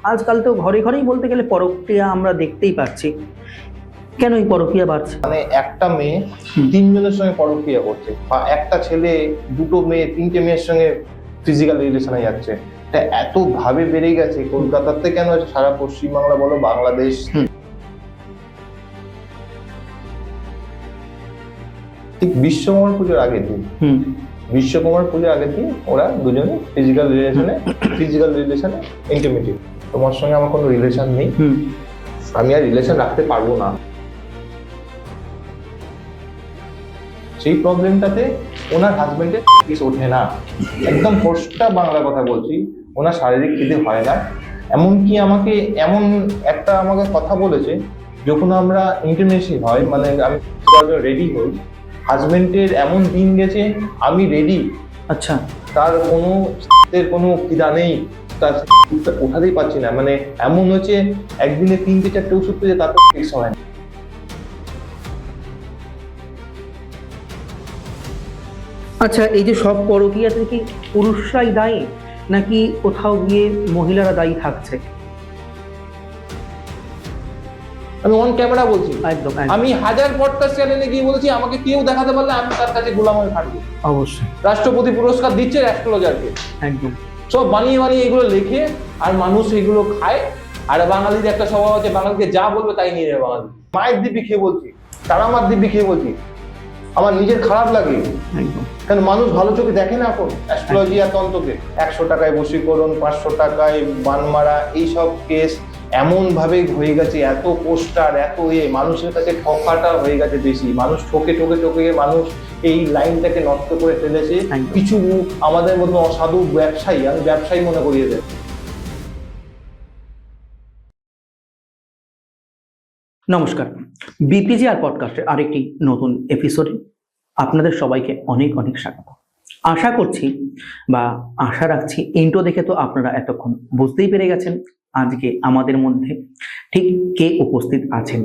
আজকাল তো ঘরে ঘরেই বলতে গেলে পরকীয়া আমরা দেখতেই পাচ্ছি। কেন এই পরকীয়া বাড়ছে? মানে একটা মেয়ে তিনজনের সঙ্গে পরকীয়া করছে, বা একটা ছেলে দুটো মেয়ে তিনটে মেয়ের সঙ্গে ফিজিক্যাল রিলেশনে যাচ্ছে। এটা এত ভাবে বেড়ে গেছে কলকাতাতে, কেন সারা পশ্চিমবাংলা বলো, বাংলাদেশ। ঠিক বিশ্বকর্মা পুজোর আগের দিন, বিশ্বকর্মার পুজোর আগের দিন ওরা দুজনে ফিজিক্যাল রিলেশনে ইন্টিমেটি। তোমার সঙ্গে আমার কোনো রিলেশন নেই, আমি আর রিলেশন রাখতে পারবো না। সেই প্রবলেমটাতে ওনার হাজবেন্ডের কেস ওঠে না, একদম পোস্টটা বাংলা কথা বলছি, ওনার শারীরিক খিদে হয় না। এমনকি আমাকে আমাকে কথা বলেছে, যখন আমরা ইন্টিমেসি হয়, মানে আমি রেডি হই, হাজবেন্ডের এমন দিন গেছে আমি রেডি, আচ্ছা, তার কোনো খিদা নেই, তার ওঠাতেই পারছি না। মানে এমন হচ্ছে একদিনে 3-4টে ওষুধ পেয়ে তারপর ফিক্স হয় না। আচ্ছা, এই যে সব পরকীয়াতে কি পুরুষরাই দায়ী, নাকি কোথাও গিয়ে মহিলারা দায়ী থাকছে? আমি অন ক্যামেরা বলছি, একদম। আমি 1000 পডকাস্ট চ্যানেলে গিয়ে বলেছি, আমাকে কেউ দেখাতে পারলে আমি তার কাছে গোলাম হয়ে থাকবো। অবশ্যই। রাষ্ট্রপতি পুরস্কার দিচ্ছে অ্যাস্ট্রোলজারকে, একদম। সব বানিয়ে এগুলো লেখে, আর মানুষ এগুলো খায়। আর বাঙালির একটা স্বভাব আছে, বাঙালিকে যা বলবে তাই নিয়ে নেবে বাঙালি। মায়ের দিব্যি খেয়ে বলছি, তারা আমার দিব্যি খেয়ে বলছি, আমার নিজের খারাপ লাগে। কারণ মানুষ ভালো চোখে দেখে না এখন অ্যাস্ট্রোলজি আর তন্ত্রকে। 100 টাকায় বশীকরণ, 500 টাকায় বান মারা, এইসব কেস এমন ভাবে হয়ে গেছে, এত পোস্টার, এত মানুষের কাছে ঠকাটা হয়ে গেছে বেশি। মানুষ ঠকে মানুষ এই লাইনটাকে নষ্ট করে ফেলেছে। কিছু আমাদের মতো অসাধু ব্যবসায়ী, আমি ব্যবসায়ী মনে করিয়ে দেয়। নমস্কার, বিপিজি আর পডকাস্টের আরেকটি নতুন এপিসোডে আপনাদের সবাইকে অনেক অনেক স্বাগত। আশা করছি বা আশা রাখছি ইন্ট্রো দেখে তো আপনারা এতক্ষণ বুঝতেই পেরে গেছেন আজকে আমাদের মধ্যে ঠিক কে উপস্থিত আছেন।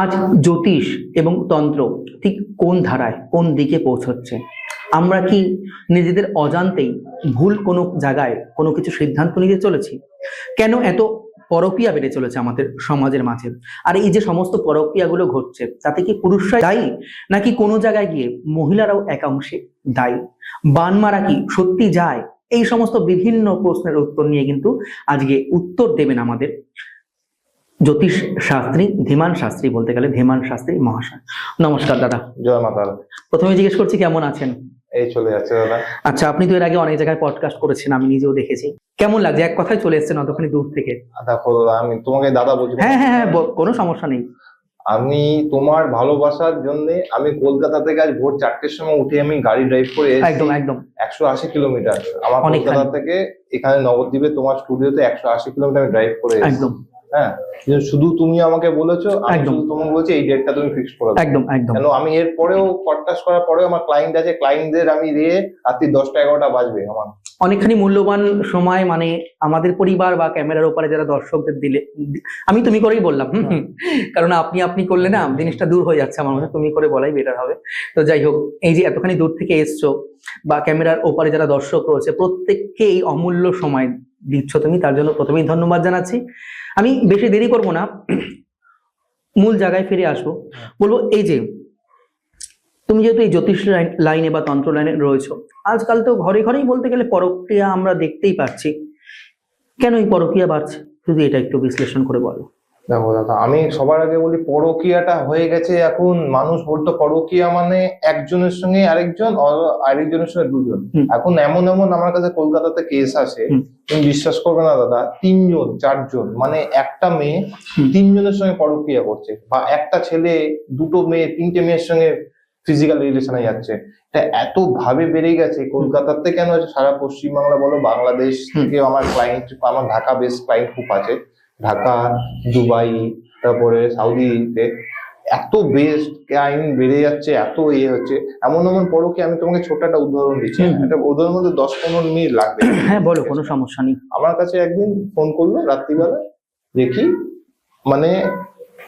আজ জ্যোতিষ এবং তন্ত্র ঠিক কোন ধারায়, কোন দিকে পৌঁছচ্ছে, আমরা কি নিজেদের অজান্তেই ভুল কোনো জায়গায় কোনো কিছু সিদ্ধান্ত নিতে চলেছি? কেন এত পরকীয়া বেড়ে চলেছে আমাদের সমাজের মাঝে? আর এই যে সমস্ত পরকীয়াগুলো ঘটছে, তাতে কি পুরুষরা দায়ী, নাকি কোনো জায়গায় গিয়ে মহিলারাও একাংশে দায়ী? বান মারা কি সত্যি যায়? এই সমস্ত বিভিন্ন প্রশ্নের উত্তর নিয়ে কিন্তু আজকে উত্তর দেবেন আমাদের জ্যোতিষ শাস্ত্রী, ধীমান শাস্ত্রী, বলতে গেলে ধীমান শাস্ত্রী মহাশয়। নমস্কার দাদা। জয় মাতা। প্রথমে জিজ্ঞেস করছি কেমন আছেন? এই চলে যাচ্ছে দাদা। আচ্ছা, আপনি তো এর আগে অনেক জায়গায় পডকাস্ট করেছেন, আমি নিজেও দেখেছি। কেমন লাগছে? এক কথায় চলে এসেছেন অতখানি দূর থেকে। দেখো দাদা, আমি তোমাকে দাদা বলছি। হ্যাঁ হ্যাঁ হ্যাঁ, কোনো সমস্যা নেই। আমি তোমার ভালোবাসার জন্য আমি কলকাতা থেকে আজ ভোর 4টের সময় উঠে আমি গাড়ি ড্রাইভ করে একদম একদম 180 কিলোমিটার। আমার কলকাতা থেকে এখানে নবদ্বীপে তোমার স্টুডিওতে 180 কিলোমিটার আমি ড্রাইভ করে একদম। হ্যাঁ, শুধু তুমি আমাকে বলেছো, আমি শুধু তোমাকে বলছি এই ডেটটা তুমি ফিক্স করে দাও। একদম একদম। কেন আমি এর পরেও পডকাস্ট করার পরেও আমার ক্লায়েন্ট আছে, ক্লায়েন্টদের আমি দিয়ে রাত্রি 10টা-11টা বাজবে আমার। অনেকখানি মূল্যবান সময়, মানে আমাদের পরিবার বা ক্যামেরার উপরে যারা দর্শকদের দিলে, আমি তুমি করেই বললাম, কারণ আপনি করলে না জিনিসটা দূর হয়ে যাচ্ছে আমার মনে, তুমি করে বলাই বেটার হবে। তো যাই হোক, এই যে এতখানি দূর থেকে এসছো বা ক্যামেরার ওপারে যারা দর্শক রয়েছে, প্রত্যেককে এই অমূল্য সময় দিচ্ছ তুমি, তার জন্য প্রথমেই ধন্যবাদ জানাচ্ছি। আমি বেশি দেরি করব না, মূল জায়গায় ফিরে আসবো। বলবো এই যে তুমি যেহেতু এই জ্যোতিষ লাইনে বা তন্ত্র লাইনে রয়েছো, আজকাল তো ঘরে ঘরেই বলতে গেলে পরকীয়া আমরা দেখতেই পাচ্ছি। কেন এই পরকীয়া বাড়ছে, যদি এটা একটু বিশ্লেষণ করে বলো। দেখো দাদা, আমি সবার আগে বলি, পরকীয়াটা হয়ে গেছে এখন, মানুষ বলতো পরকীয়া মানে একজনের সঙ্গে আরেকজনের সঙ্গে দুজন। এখন এমন আমার কাছে কলকাতাতে কেস আসে, তুমি বিশ্বাস করবে না দাদা, 3-4জন, মানে একটা মেয়ে 3জনের সঙ্গে পরকীয়া করছে, বা একটা ছেলে দুটো মেয়ে তিনটে মেয়ের সঙ্গে ফিজিক্যাল রিলেশনে যাচ্ছে। এটা এত ভাবে বেড়ে গেছে কলকাতাতে, কেন সারা পশ্চিমবাংলা বলো, বাংলাদেশ থেকে আমার ক্লায়েন্ট, আমার ঢাকা বেস ক্লায়েন্ট খুব আছে, ঢাকা, দুবাই, তারপরে সাউদিতে এত বেস্ট ক্লায়েন্ট বেড়ে যাচ্ছে, এত হচ্ছে। এমন পরকীয়া, আমি তোমাকে ছোট একটা উদাহরণ দিচ্ছি, একটা উদাহরণ মধ্যে 10-15 মিনিট লাগবে। হ্যাঁ বলো, কোনো সমস্যা নেই। আমার কাছে একদিন ফোন করলো রাত্রিবেলা, দেখি মানে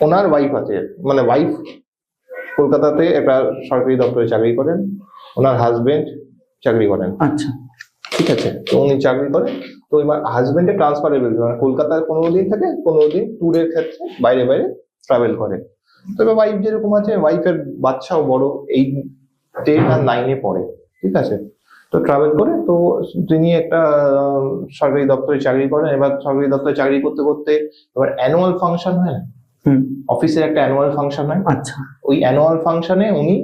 ওনার ওয়াইফ আছে, মানে ওয়াইফ কলকাতাতে একটা সরকারি দপ্তরে চাকরি করেন, ওনার হাজবেন্ড চাকরি করেন। আচ্ছা, ঠিক আছে, তো উনি চাকরি করেন, তো এবার হাজবেন্ডের ট্রান্সফারেবল, মানে কলকাতায় 15 দিন থাকে, 15 দিন ট্যুরের ক্ষেত্রে বাইরে বাইরে ট্রাভেল করে। তো এবার ওয়াইফ যেরকম আছে, ওয়াইফের বাচ্চাও বড়, 8 আর 9 পড়ে, ঠিক আছে। তো ট্রাভেল করে, তো তিনি একটা সরকারি দপ্তরে চাকরি করেন। এবার সরকারি দপ্তরে চাকরি করতে করতে এবার অ্যানুয়াল ফাংশন হয় না, অফিসের একটা অ্যানুয়াল ফাংশন হয়। আচ্ছা। ওই অ্যানুয়াল ফাংশনে উনি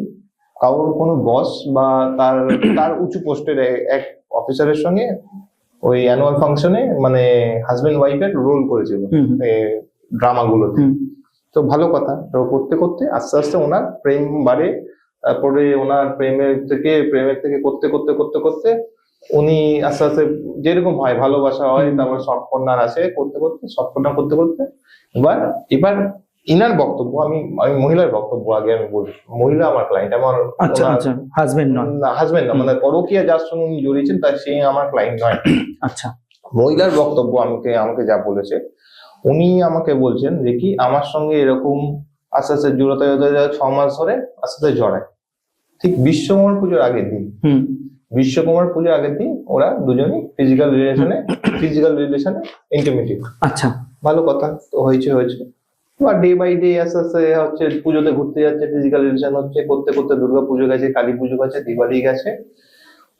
কারোর কোনো বস বা তার তার উঁচু পোস্টের এক অফিসারের সঙ্গে ওই অ্যানুয়াল ফাংশনে মানে হাজবেন্ড ওয়াইফের রোল করেছিল ড্রামা গুলোতে। তো ভালো কথা। তো করতে করতে আস্তে আস্তে ওনার প্রেম বাড়ে, তারপরে ওনার প্রেমের থেকে করতে করতে করতে করতে উনি আস্তে আস্তে যেরকম হয় ভালোবাসা হয়, তারপর শর্ট কর্নার আসে, করতে করতে শর্ট কর্নার করতে করতে এবার ইনার বক্তব্য, আমি মহিলার বক্তব্য আগে আমি বলি। মহিলা আমার ক্লায়েন্ট, আমার হাজবেন্ড না, মানে পরকীয়া যার সঙ্গে উনি জড়িয়েছেন তার সে আমার ক্লায়েন্ট নয়। আচ্ছা। মহিলার বক্তব্য আমাকে যা বলেছে, উনি আমাকে বলছেন যে কি আমার সঙ্গে এরকম আস্তে আস্তে জোড়াতে 6 মাস ধরে আস্তে আস্তে জড়ায়। ঠিক বিশ্বকর্মা পুজোর আগের দিন ওরা দুজনই ফিজিক্যাল রিলেশনে ইন্টিমেটিভ। আচ্ছা, ভালো কথা। তো হয়েছে বা ডে বাই ডে আস্তে আস্তে হচ্ছে, পুজোতে ঘুরতে যাচ্ছে, ফিজিক্যাল রিলেশন হচ্ছে, করতে করতে দুর্গা পুজো গেছে, কালী পুজো গেছে, দিওয়ালি গেছে।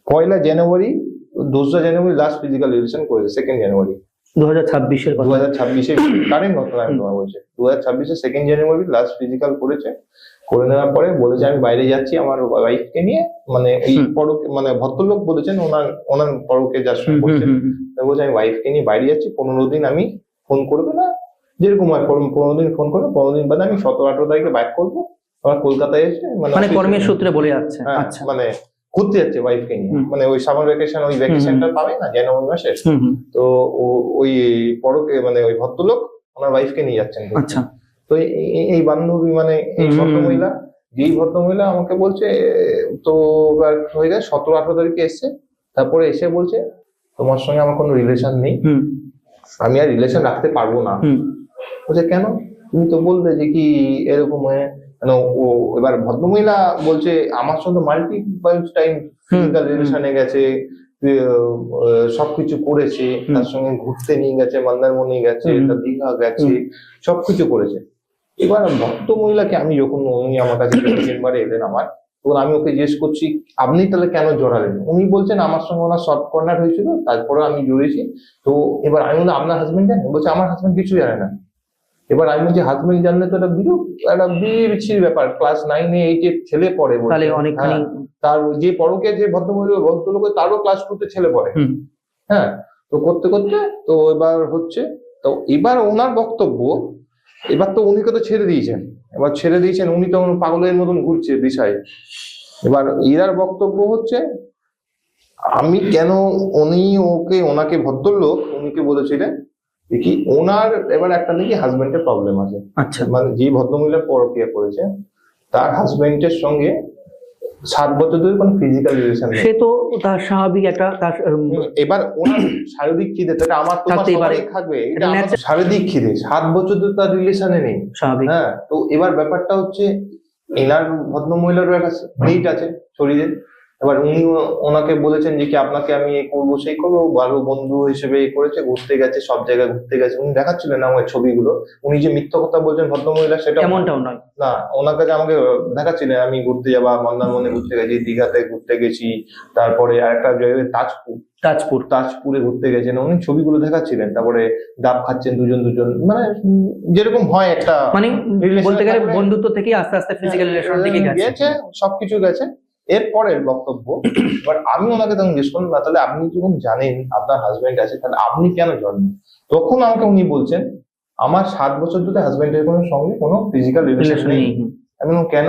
2রা জানুয়ারি লাস্ট ফিজিক্যাল রিলেশন করেছে। 2 জানুয়ারি 2026 কারেন্ট ঘটনা আমি তোমায় বলছি। 2026 2 জানুয়ারি লাস্ট ফিজিক্যাল করেছে। করে নেওয়ার পরে বলেছে আমি বাইরে যাচ্ছি আমার ওয়াইফকে নিয়ে, মানে এই মানে ভদ্রলোক বলেছেন ওনার পরকে যার সঙ্গে করছেন, বলছে আমি ওয়াইফকে নিয়ে বাইরে যাচ্ছি, 15 দিন আমি ফোন করবে না, যেরকম হয় 15 দিন ফোন করবে, 15 দিন বাদে আমি 17-18 তারিখে ব্যাক করবো আমার কলকাতায় এসে, মানে কর্মের সূত্রে বলে যাচ্ছে। আচ্ছা, মানে ঘুরতে যাচ্ছে ওয়াইফকে নিয়ে, মানে ওই সামার ভ্যাকেশন, ওই ভ্যাকেশনটা পাবে না জানুয়ারি মাসে। তো ওই পরকে মানে ওই ভদ্রলোক ওনার ওয়াইফকে নিয়ে যাচ্ছেন। আচ্ছা। তো এই বান্ধবী মানে এই ভদ্রমহিলা, যেই ভদ্রমহিলা আমাকে বলছে, তো হয়ে গেছে 17-18 তারিখে এসছে, তারপরে এসে বলছে তোমার সঙ্গে আমার কোনো রিলেশন নেই, আমি আর রিলেশন রাখতে পারবো না। বলছে কেন, তুমি তো বললে যে কি এরকম হয়ে, মানে ও এবার ভদ্রমহিলা বলছে আমার সঙ্গে মাল্টিপল টাইম ফিজিক্যাল রিলেশনে গেছে, সবকিছু করেছে, তার সঙ্গে ঘুরতে নিয়ে গেছে, মন্দারমণি গেছে, দীঘা গেছে, সবকিছু করেছে। এবার ভক্ত মহিলাকে আমি যখন উনি আমার কাছে চেম্বারে এলেন আমার, তখন আমি ওকে জিজ্ঞেস করছি আপনি তাহলে কেন জড়ালেন? উনি বলছেন আমার সঙ্গে ওনার শর্ট কর্নার হয়েছিল, তারপরে আমি জড়িয়েছি। তো এবার আমি বললাম আপনার হাজবেন্ড জানেন? বলছে আমার হাজবেন্ড কিছু জানে না। এবার আমি বলছি হাজবেন্ড জানলে তো একটা বিচ্ছিরি ব্যাপার, ক্লাস 9-এ 8-এ ছেলে পড়ে, তার যে পরকে যে ভদ্রলোক তারও ক্লাস 2-তে ছেলে পড়ে। হ্যাঁ, তো করতে করতে তো এবার হচ্ছে, তো এবার ওনার বক্তব্য, এবার তো উনিকে তো ছেড়ে দিয়েছেন, উনি তো পাগলের মতন ঘুরছে দিশায়। এবার এরার বক্তব্য হচ্ছে আমি কেন, ওনাকে ভদ্রলোক উনিকে বলেছিলেন কি ওনার এবার একটা নাকি হাজবেন্ডের প্রবলেম আছে। আচ্ছা, মানে যে ভদ্রমহিলা পরকীয়া করেছে তার হাজবেন্ডের সঙ্গে 7 বছর ধরে কোনো ফিজিক্যাল রিলেশন নেই। সে তো তার স্বাভাবিক একটা এবার ওনার শারীরিক খিদে, তাহলে আমার তোমার সবারই থাকবে, এটা শারীরিক খিদে, 7 বছর ধরে তার রিলেশনে নেই। হ্যাঁ, তো এবার ব্যাপারটা হচ্ছে এনার ভদ্রমহিলারও একটা নিট আছে শরীরে। এবার উনি ওনাকে বলেছেন যে কি আপনাকে আমি এই করবো সেই করবো, ভালো বন্ধু হিসেবে করেছে, ঘুরতে গেছে, সব জায়গায় ঘুরতে গেছে। উনি দেখাচ্ছিলেন আমার ছবিগুলো, উনি যে মিথ্যা কথা বলছেন ভদ্রমহিলা সেটা এমনটাও নয় না, ওনার কাছে আমাকে দেখাচ্ছিলেন আমি ঘুরতে যাবা, মন্দারমণি ঘুরতে গেছি, দীঘাতে ঘুরতে গেছি, তারপরে আরেকটা জায়গায় তাজপুরে ঘুরতে গেছেন, উনি ছবিগুলো দেখাচ্ছিলেন। তারপরে ডাব খাচ্ছেন দুজন, মানে যেরকম হয় একটা, মানে বলতে গেলে বন্ধুত্ব থেকে আস্তে আস্তে ফিজিক্যাল রিলেশন দিকে গেছে, সবকিছু গেছে। এরপরের বক্তব্য, এবার আমি ওনাকে তখন জিজ্ঞেস করলাম না তাহলে আপনি যখন জানেন আপনার হাজবেন্ড আছে তাহলে আপনি কেন জড়েন? তখন আমাকে উনি বলছেন আমার 7 বছর ধরে হাজবেন্ডের সঙ্গে কোনো ফিজিক্যাল রিলেশন নেই। আমি বললাম কেন?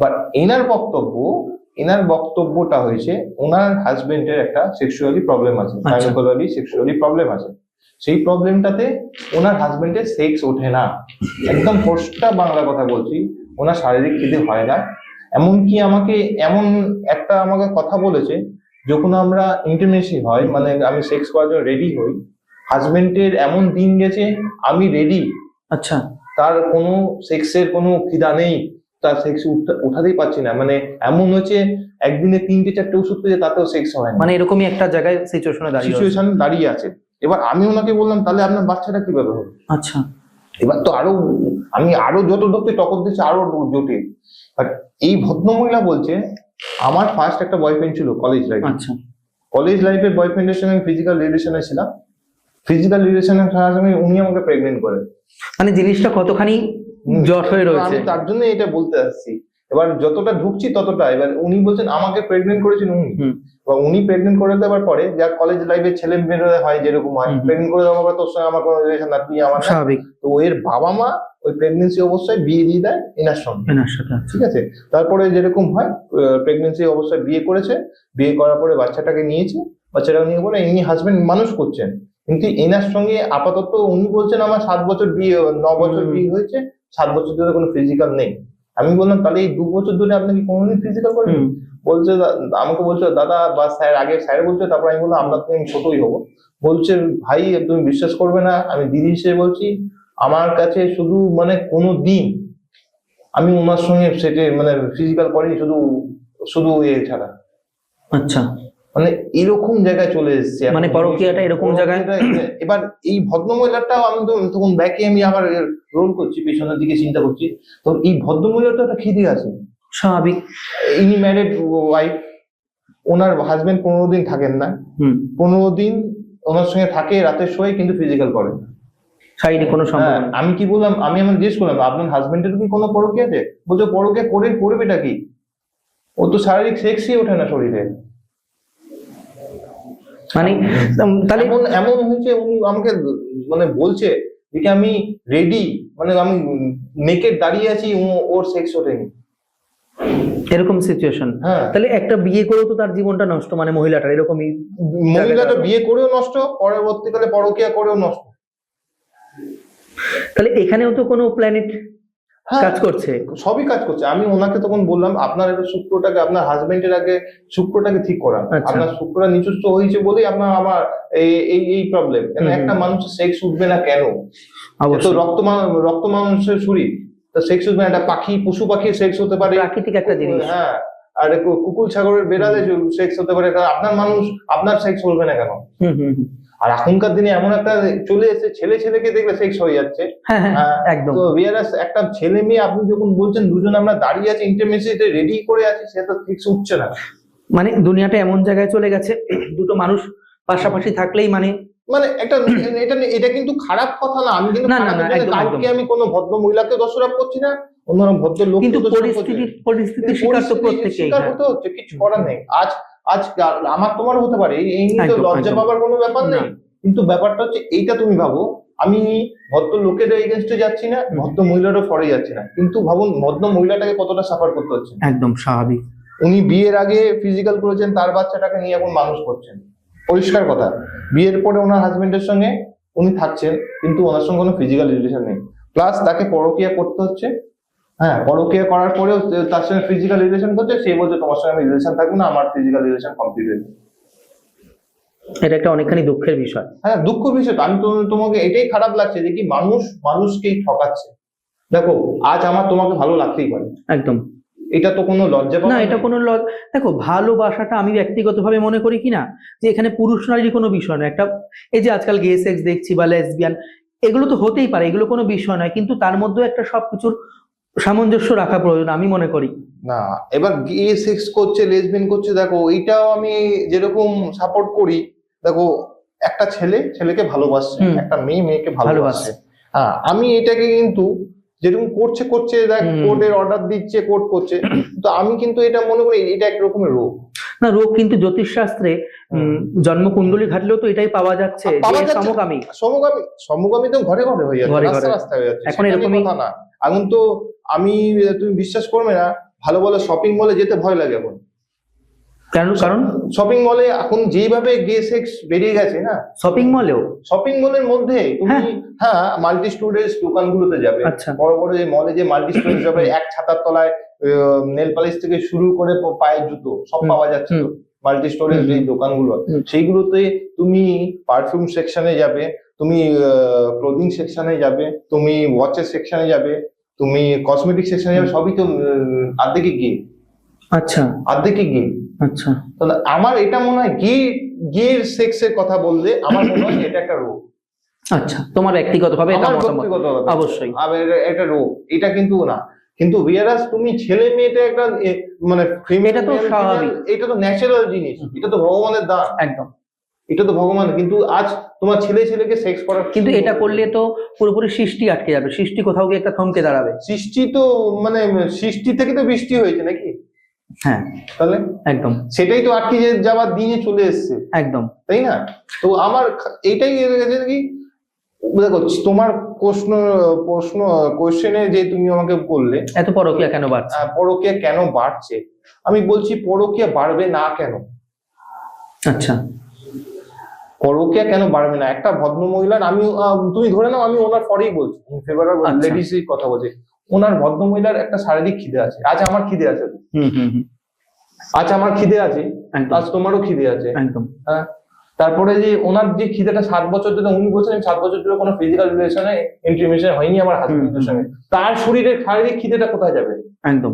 বাট এনার বক্তব্যটা হয়েছে ওনার হাজবেন্ডের একটা সেক্সুয়ালি প্রবলেম আছে, সেক্সুয়ালি প্রবলেম আছে। সেই প্রবলেমটাতে ওনার হাজবেন্ডের সেক্স ওঠে না, একদম পোস্টটা বাংলা কথা বলছি, ওনার শারীরিক খিদে হয় না। এমনকি আমাকে কথা বলেছে যখন আমরা ইন্টিমেসি হয়, মানে আমি সেক্স করার জন্য রেডি হই, হাজবেন্ডের এমন দিন গেছে আমি রেডি, আচ্ছা, তার কোনো সেক্সের কোনো খিদা নেই, তার সেক্স উঠাতেই পারছি না, মানে এমন হচ্ছে একদিনে 3-4টে ওষুধ পেয়ে তাতেও সেক্স হয় না, মানে এরকমই একটা জায়গায় সিচুয়েশনে দাঁড়িয়ে রয়েছে। সিচুয়েশন দাঁড়িয়ে আছে। এবার আমি ওনাকে বললাম তাহলে আপনার বাচ্চাটা কিভাবে হবে? আচ্ছা, এবার তো আমি আরো যত ধরতে টকর দিচ্ছি আরো জটিল। বাট এই ভদ্রমহিলা বলছে আমার ফার্স্ট একটা বয়ফ্রেন্ড ছিল কলেজ লাইফে, আচ্ছা, কলেজ লাইফের বয়ফ্রেন্ডের সঙ্গে ফিজিক্যাল রিলেশনে ছিলাম, ফিজিক্যাল রিলেশনের সঙ্গে উনি আমাকে প্রেগনেন্ট করে। মানে জিনিসটা কতখানি জট হয়ে রয়েছে। আমি তার জন্য এটা বলতে আসছি। এবার যতটা ঢুকছি ততটা, এবার উনি বলছেন আমাকে প্রেগনেন্ট করেছেন উনি, এবং উনি প্রেগনেন্ট করে দেওয়ার পরে যা কলেজ লাইফে ছেলে মেয়েরা হয় যেরকম হয়, প্রেগনেন্ট করে দেওয়ার পর তোর সঙ্গে আমার কোনো রিলেশন না, তুই আমার না। স্বাভাবিক। তো এর বাবা মা ওই প্রেগনেন্সি অবস্থায় বিয়ে দিয়ে দেয় এনার সঙ্গে, এনার সাথে। আচ্ছা। ঠিক আছে। তারপরে যেরকম হয় প্রেগনেন্সি অবস্থায় বিয়ে করেছে, বিয়ে করার পরে বাচ্চাটাকে নিয়েছে, বাচ্চাটাকে নিয়ে পরে ইনি হাজবেন্ড মানুষ করছেন, কিন্তু এনার সঙ্গে আপাতত উনি বলছেন আমার 7 বছর বিয়ে, 9 বছর বিয়ে হয়েছে, 7 বছর ধরে কোনো ফিজিক্যাল নেই। আমি বললাম তাহলে এই 2 বছর ধরে আপনি কি কোনোদিন ফিজিক্যাল করেন? বলছে আমাকে বলছে দাদা বা স্যার, আগে স্যার বলছে, তারপর আমি বললাম আপনার থেকে আমি ছোটই হবো। বলছে ভাই তুমি বিশ্বাস করবে না, আমি দিদি হিসেবে বলছি, আমার কাছে শুধু মানে কোনো দিন আমি ওনার সঙ্গে সেটে মানে ফিজিক্যাল করিনি, শুধু শুধু এ ছাড়া। আচ্ছা, মানে এরকম জায়গায় চলে এসেছে, মানে পরকীয়াটা এরকম জায়গায়। এবার এই ভদ্রমহিলাটাও আমি তখন ব্যাকে আমি আবার রোল করছি, পেছনের দিকে চিন্তা করছি, তো এই ভদ্রমহিলাটা একটা খিদে আছে, স্বাভাবিক। ইনি ম্যারিড ওয়াইফ, ওনার হাজবেন্ড 15 দিন থাকেন না, 15 দিন ওনার সঙ্গে থাকে, রাতে শোয়, কিন্তু ফিজিক্যাল করে না, শারীরিক কোনো সম্পর্ক নেই। আমি কি বললাম, আমি আমার জিজ্ঞেস করলাম আপনার হাজবেন্ডের কি কোনো পরকীয়া আছে? বলছে পরকীয়া করবেটা কি, ও তো শারীরিক সেক্সই ওঠে না শরীরে। মানে তাহলে এমন হয়েছে উনি আমাকে মানে বলছে যে আমি রেডি, মানে আমি নেকেড দাঁড়িয়ে আছি, ওর সেক্স ওঠেনি, এরকম সিচুয়েশন। হ্যাঁ, তাহলে একটা বিয়ে করেও তো তার জীবনটা নষ্ট, মানে মহিলাটার এরকমই। মহিলাটা বিয়ে করেও নষ্ট, পরবর্তীকালে পরকীয়া করেও নষ্ট। তাহলে এখানেও তো কোনো প্ল্যানেট কাজ করছে, সবই কাজ করছে। আমি ওনাকে তখন বললাম আপনার শুক্রটাকে, আপনার হাজবেন্ডের আগে শুক্রটাকে ঠিক করান, আপনার শুক্রটা নিচুষ্ট হয়েছে বলেই আপনার আমার এই প্রবলেম। একটা মানুষের সেক্স উঠবে না কেন? তো রক্ত মানুষের শরীর, তো সেক্স উঠবে না, একটা পাখি, পশু পাখির সেক্স হতে পারে, প্রাকৃতিক একটা জিনিস। হ্যাঁ, আর কুকুর ছাগলের বেড়ালে সেক্স হতে পারে, আপনার মানুষ, আপনার সেক্স হবে না কেন? আর এখনকার দিনে এমন একটা চলে এসেছে, ছেলেকে দেখলে সেক্স হয়ে যাচ্ছে। একদম। তো একটা ছেলে মেয়ে, আপনি যখন বলছেন দুজন আমরা দাঁড়িয়ে আছি ইন্টিমেসিতে রেডি করে আছি, সে তো সেক্স উঠছে না। মানে দুনিয়াটা এমন জায়গায় চলে গেছে, দুটো মানুষ পাশাপাশি থাকলেই মানে একটা এটা কিন্তু খারাপ কথা না, আমি কিন্তু কাউকে আমি কোনো ভদ্র মহিলাকে দোষারোপ করছি না, অন্যরা ভদ্র লোক, কিন্তু পরিস্থিতি শিকার তো প্রত্যেকেই হতে হচ্ছে, কিছু করার নেই। আজ আমার তোমার হতে পারে, এই নিয়ে তো লজ্জা পাবার কোনো ব্যাপার নেই, কিন্তু ব্যাপারটা হচ্ছে এইটা তুমি ভাবো, আমি ভদ্র লোকেদের এগেনস্টে যাচ্ছি না, ভদ্র মহিলারও ফরে যাচ্ছি না, কিন্তু ভাবুন ভদ্র মহিলাটাকে কতটা সাফার করতে হচ্ছে। একদম স্বাভাবিক। উনি বিয়ের আগে ফিজিক্যাল করেছেন, তার বাচ্চাটাকে নিয়ে এখন মানুষ করছেন, পরিষ্কার কথা। বিয়ের পরে ওনার হাজবেন্ডের সঙ্গে উনি থাকছেন, কিন্তু ওনার সঙ্গে কোনো ফিজিক্যাল রিলেশন নেই, প্লাস তাকে পরকীয়া করতে হচ্ছে। হ্যাঁ, পরকীয়া করার পরেও তার সঙ্গে ফিজিক্যাল রিলেশন করছে, সে বলছে তোমার সঙ্গে আমি রিলেশন থাকবো না, আমার ফিজিক্যাল রিলেশন কমপ্লিট হয়েছে। এটা একটা অনেকখানি দুঃখের বিষয়। হ্যাঁ, দুঃখ বিষয়। আমি তোমাকে এটাই খারাপ লাগছে যে কি মানুষকেই ঠকাচ্ছে। দেখো, আজ আমার তোমাকে ভালো লাগতেই পারে, একদম, এটা তো কোনো লজ্জা না, এটা কোনো দেখো, ভালোবাসাটা আমি ব্যক্তিগতভাবে মনে করি কিনা যে এখানে পুরুষ নারীর কোনো বিষয় নয়। একটা এই যে আজকাল গে সেক্স দেখছি বা লেসবিয়ান, এগুলো তো হতেই পারে, এগুলো কোনো বিষয় নয়, কিন্তু তার মধ্যে একটা সবকিছুর সামঞ্জস্য রাখা প্রয়োজন আমি মনে করি। না, এবার গে সেক্স করছে, লেসবিয়ান করছে, দেখো এইটাও আমি যেরকম সাপোর্ট করি। দেখো, একটা ছেলেকে ভালোবাসছে, একটা মেয়েকে ভালোবাসছে, হ্যাঁ, আমি এটাকে কিন্তু যেরকম করছে দেখ, কোর্টের অর্ডার দিচ্ছে, কোর্ট করছে, তো আমি কিন্তু এটা মনে করি এটা এক রকমের রোগ। না, রোগ কিন্তু জ্যোতিষশাস্ত্রে জন্মকুণ্ডলী ঘাটলেও তো এটাই পাওয়া যাচ্ছে, সমগামী তো ঘরে হয়ে যাচ্ছে, রাস্তায় হয়ে যাচ্ছে, এখন এরকম কথা না। এখন তো তুমি বিশ্বাস করবে না, ভালো শপিং মলে যেতে ভয় লাগে এখন। কারণ শপিং মলে এখন যেভাবে গে সেক্স বেরিয়ে গেছে না, শপিং মলের মধ্যে তুমি মাল্টি স্টোরেজ দোকানগুলোতে যাবে, বড় বড় যে মলে যে মাল্টি স্টোরেজ যাবে, এক ছাতার তলায় নেল পালিশ থেকে শুরু করে পায়ের জুতো সব পাওয়া যাচ্ছে। মাল্টি স্টোরেজ এই দোকানগুলো, সেইগুলোতে তুমি পারফিউম সেকশনে যাবে, তুমি ক্লোদিং সেকশনে যাবে, তুমি ওয়াচের সেকশনে যাবে, তুমি কসমেটিক সেকশনে যাবে, সবই তো আর্ধেকে গে, আচ্ছা আর্ধেকে গে। আচ্ছা তাহলে আমার এটা মনে হয় গের সেক্সের কথা বললে আমার মনে হয় এটা একটা রোগ। আচ্ছা, তোমার ব্যক্তিগতভাবে এটা আমার মতামত। ব্যক্তিগত কথা। অবশ্যই। এটা রোগ, এটা কিন্তু না। কিন্তু whereas তুমি ছেলে মেয়েটা একটা মানে এটা তো স্বাভাবিক। এটা তো ন্যাচারাল জিনিস, এটা তো ভগবানের দান, একদম। এটা তো ভগবান। কিন্তু আজ তোমার ছেলেকে সেক্স করার, কিন্তু এটা করলে তো পুরোপুরি সৃষ্টি আটকে যাবে, সৃষ্টি কোথাও গিয়ে একটা থমকে দাঁড়াবে। সৃষ্টি তো মানে সৃষ্টি থেকে তো বৃষ্টি হয়েছে নাকি? হ্যাঁ তাহলে একদম সেটাই তো আটকে যাওয়ার দিনে চলে এসছে, একদম। তাই না? তো আমার এইটাই গেছে কি, দেখো তোমার কোশ্চেনে যে তুমি আমাকে বললে এত পরকীয়া কেন বাড়ছে, পরকীয়া কেন বাড়ছে, আমি বলছি পরকীয়া বাড়বে না কেন। আচ্ছা পরকীয়া কেন বাড়বে না? একটা ভদ্র মহিলার, আমি তুমি ধরে নাও আমি ওনার পরেই বলছি, ফেভার আচ্ছা। লেডিস কথা বলছি, ওনার ভদ্র মহিলার একটা শারীরিক খিদে আছে, আজ আমার খিদে আছে, আজ আমার খিদে আছে, একদম। আজ তোমারও খিদে আছে, একদম। হ্যাঁ। তারপরে যে ওনার যে খিদেটা 7 বছর ধরে, উনি বলছেন 7 বছর ধরে কোনো ফিজিক্যাল রিলেশনে ইন্টিমেশন হয়নি আমার হাজবেন্ডের সঙ্গে, তার শরীরের শারীরিক খিদেটা কোথায় যাবে? একদম।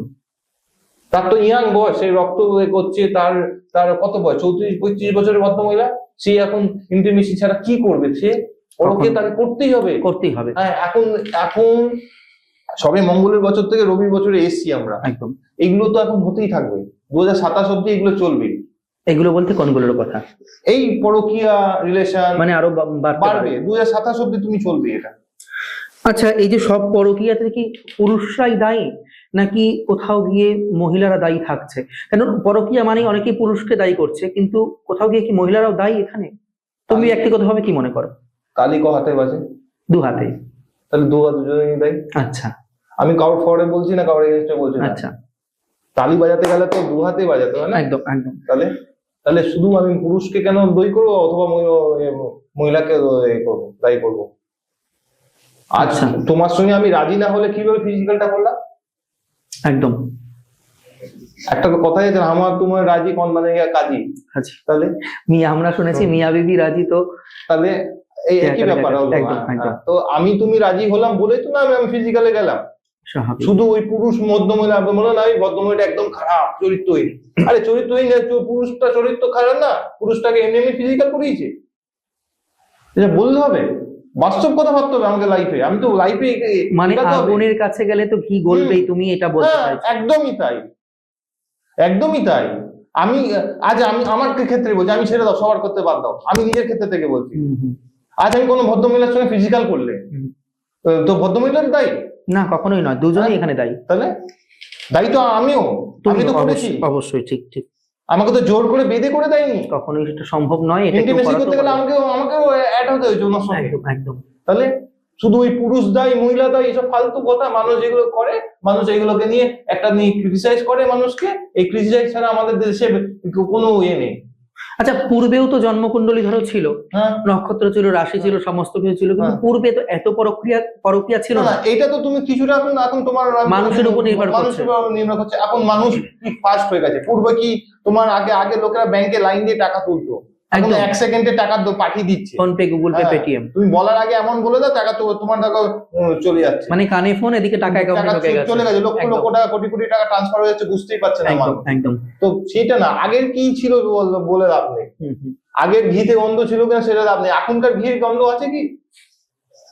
তার তো ইয়াং বয়স, সেই রক্ত করছে, তার তার কত বয়স, 34-35 বছরের ভদ্র মহিলা, সে এখন ইন্টিমেসি ছাড়া কি করবে? সে ওকে তাকে করতেই হবে, করতেই হবে। হ্যাঁ। এখন সবে মঙ্গলের বছর থেকে রবির বছরে এসছি আমরা, একদম। এগুলো তো এখন হতেই থাকবে, 2027 অব্দি এগুলো চলবে। এগুলো বলতে কোনগুলোর কথা? এই পরকীয়া রিলেশন মানে আরো বাড়বে, 2027 অব্দি তুমি চলবে এটা। আচ্ছা, এই যে সব পরকীয়াতে কি পুরুষরাই দায়ী নাকি কোথাও গিয়ে মহিলারা দায়ী থাকছে? কেন পরকীয়া মানে অনেকেই পুরুষকে দায়ী করছে, কিন্তু কোথাও গিয়ে কি মহিলারাও দায়ী এখানে? তুমি ব্যক্তিগতভাবে কি মনে করো? তালি ক হাতে বাজে? দু হাতে। তাহলে দুজনেই দায়ী। আচ্ছা আমি কারোর ফরে বলছি না, কারোর এগেইনস্টে বলছি না। আচ্ছা, তালি বাজাতে গেলে তো দু হাতে বাজাতে হয় না? একদম একদম। তাহলে শুধু আমি পুরুষকে কেন দয়ী করবো, অথবা মহিলাকে দায়ী করবো? আজ আচ্ছা। তোমার সঙ্গে আমি রাজি না হলে কিভাবে ফিজিক্যালটা করলাম? একদম। একটা তো কথাই আছে, আমার তোমার রাজি কোন মানে কাজী। আচ্ছা, তাহলে মিয়া, আমরা শুনেছি মিয়া বিবি রাজি, তো তাহলে এই একই ব্যাপার হলো। একদম একদম। তো তুমি রাজি হলাম বলেই তো না আমি ফিজিক্যালে গেলাম। স্বাভাবিক। শুধু ওই পুরুষ মধ্যমহিলা বলো না, ওই ভদ্রমহিলাটা একদম খারাপ চরিত্রহীন, আরে চরিত্রহীন পুরুষটা চরিত্র খারাপ না, পুরুষটাকে এমনি ফিজিক্যাল করিয়েছে, এটা বললে হবে? বাস্তব কথা ভাবতে হবে আমাকে লাইফে, আমি তো লাইফে মানে আগুনের কাছে গেলে তো ঘি গলবেই, তুমি এটা বলতে চাইছো? একদমই তাই, একদমই তাই। আমি আমার ক্ষেত্রে বলছি, আমি ছেড়ে দাও, সবার করতে বাদ দাও, আমি নিজের ক্ষেত্রে থেকে বলছি। আজ আমি কোনো ভদ্রমহিলার সঙ্গে ফিজিক্যাল করলে তো ভদ্রমহিলার দায়ী না, কখনোই নয়, দুজনেই এখানে দায়ী। তাহলে দায়ী তো আমিও, আমি তো করেছি। অবশ্যই, ঠিক ঠিক। আমাকে তো জোর করে বেঁধে করে দেয়নি, কখনোই সেটা সম্ভব নয়। এটা ইন্টিমেসি করতে গেলে আমাকেও অ্যাড হতে হয়েছে ওনার সঙ্গে। একদম একদম। তাহলে শুধু ওই পুরুষ দায়ী মহিলা দায়ী এসব ফালতু কথা মানুষ যেগুলো করে, মানুষ এগুলোকে নিয়ে ক্রিটিসাইজ করে মানুষকে। এই ক্রিটিসাইজ ছাড়া আমাদের দেশে কোনো ইয়ে নেই। আচ্ছা, পূর্বেও তো জন্মকুণ্ডলী ধরো ছিল, হ্যাঁ, নক্ষত্র ছিল, রাশি ছিল, সমস্ত কিছু ছিল, কিন্তু পূর্বে তো এত পরক্রিয়া ছিল না। এটা তো তুমি কিছুটা এখন তোমার মানুষের উপর নির্ভর করছে। এখন মানুষ কি ফাস্ট হয়ে গেছে। পূর্বে কি তোমার আগে লোকেরা ব্যাংকে লাইন দিয়ে টাকা তুলতো, এখন 1 সেকেন্ডে টাকা পাঠিয়ে দিচ্ছে, phone pay, Google pay, Paytm. তুমি বলার আগে এমন বলে দাও, টাকা তোমার টাকা চলে যাচ্ছে, মানে কানে ফোন, এদিকে টাকা অ্যাকাউন্টে ঢুকে গেছে, চলে গেছে, লক্ষ লক্ষ টাকা, কোটি কোটি টাকা ট্রান্সফার হয়ে যাচ্ছে, বুঝতেই পারছে না মানুষ। একদম। তো সেটা না, আগের কি ছিল বলে লাভ নেই। আগের ঘিতে গন্ধ ছিল কিনা সেটা লাভ নেই, এখনকার ঘির গন্ধ আছে কি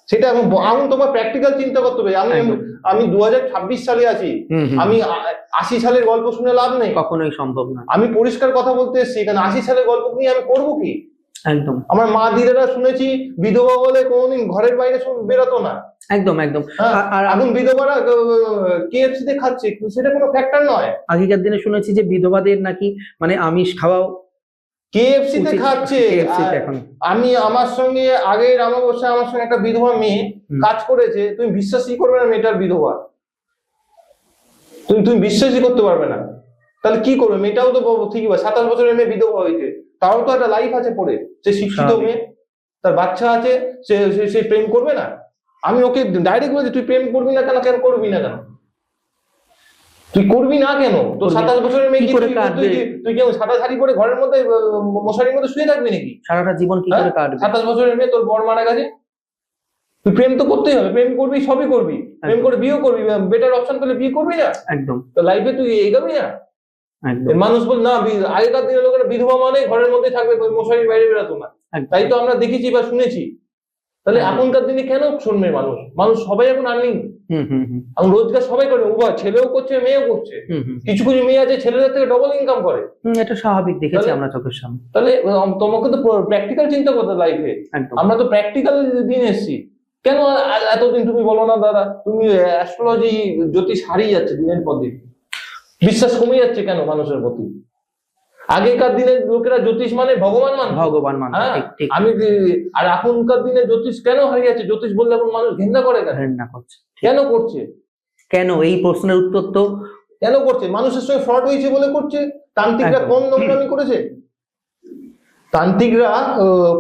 সেটা এখন তোমার প্র্যাকটিক্যাল চিন্তা করতে হবে। আমি 2026 সালে আছি, আমি 80 সালের গল্প শুনে লাভ নেই, কখনোই সম্ভব না। আমি পরিষ্কার কথা বলতে এসেছি, এখানে 80 সালের গল্প নিয়ে আমি করবো কি? একদম। আমার মা দিদিরা শুনেছি বিধবা বলে কোনোদিন ঘরের বাইরে বেরোতো না। একদম একদম। আর এখন বিধবারা KFC তে খাচ্ছে, সেটা কোনো ফ্যাক্টর নয়। আগেকার দিনে শুনেছি যে বিধবাদের নাকি মানে আমিষ খাওয়াও, KFC তে খাচ্ছে। আমি আমার সঙ্গে আগের অমাবস্যায় আমার সঙ্গে একটা বিধবা মেয়ে কাজ করেছে, তুমি বিশ্বাসই করবে না, মেয়েটার বিধবা, তুমি বিশ্বাসই করতে পারবে না। তাহলে কি করবে? মেয়েটাও তো ঠিকই 27 বছরের মেয়ে বিধবা হয়েছে, তারও তো একটা লাইফ আছে পড়ে, সে শিক্ষিত মেয়ে, তার বাচ্চা আছে, সে প্রেম করবে না? আমি ওকে ডাইরেক্ট বলছি তুই প্রেম করবি না কেন? কেন করবি না কেন? তুই করবি না কেন? তো 27 বছরের মেয়ে তুই কেউ সাদা শাড়ি পরে ঘরের মধ্যে মশারির মধ্যে শুয়ে থাকবি নাকি সারাটা জীবন? কি করে কাটবে? 27 বছরের মেয়ে, তোর বর মারা গেছে, তুই প্রেম তো করতেই হবে, প্রেম করবি, সবই করবি, প্রেম করে বিয়ে করবি, বেটার অপশন পেলে বিয়ে করবি না? একদম তো লাইফে তুই এগোবি না? একদম মানুষ বল না, আগেকার দিনের লোকেরা বিধবা মানে ঘরের মধ্যে থাকবে, মশারির বাইরে বেরোতো না, তাই তো আমরা দেখেছি বা শুনেছি। তাহলে এখনকার দিনে কেন শুনবে মানুষ? মানুষ সবাই এখন আর্নিং, এখন রোজগার সবাই করে, উভয় ছেলেও করছে মেয়েও করছে। কিছু কিছু মেয়ে আছে ছেলেদের থেকে ডবল ইনকাম করে, এটা স্বাভাবিক, দেখেছি আমরা চোখের সামনে। তাহলে তোমাকে তো প্র্যাকটিক্যাল চিন্তা করতে লাইফে, আমরা তো প্র্যাকটিক্যাল দিন এসেছি। কেন এতদিন তুমি বলো না দাদা, তুমি অ্যাস্ট্রোলজি জ্যোতিষ হারিয়ে যাচ্ছে দিনের পর দিন, বিশ্বাস কমে যাচ্ছে কেন মানুষের প্রতি? আগেকার দিনের লোকেরা জ্যোতিষ মানে ভগবান মানে, হ্যাঁ আমি, আর এখনকার দিনে জ্যোতিষ কেন হারিয়ে যাচ্ছে? জ্যোতিষ বললে এখন মানুষ ঘৃণা করে, ঘৃণা করছে। কেন করছে? কেন? এই প্রশ্নের উত্তর তো কেন করছে? মানুষের সঙ্গে ফ্রড হয়েছে বলে করছে। তান্ত্রিকরা কম নোংরামি করেছে, তান্ত্রিকরা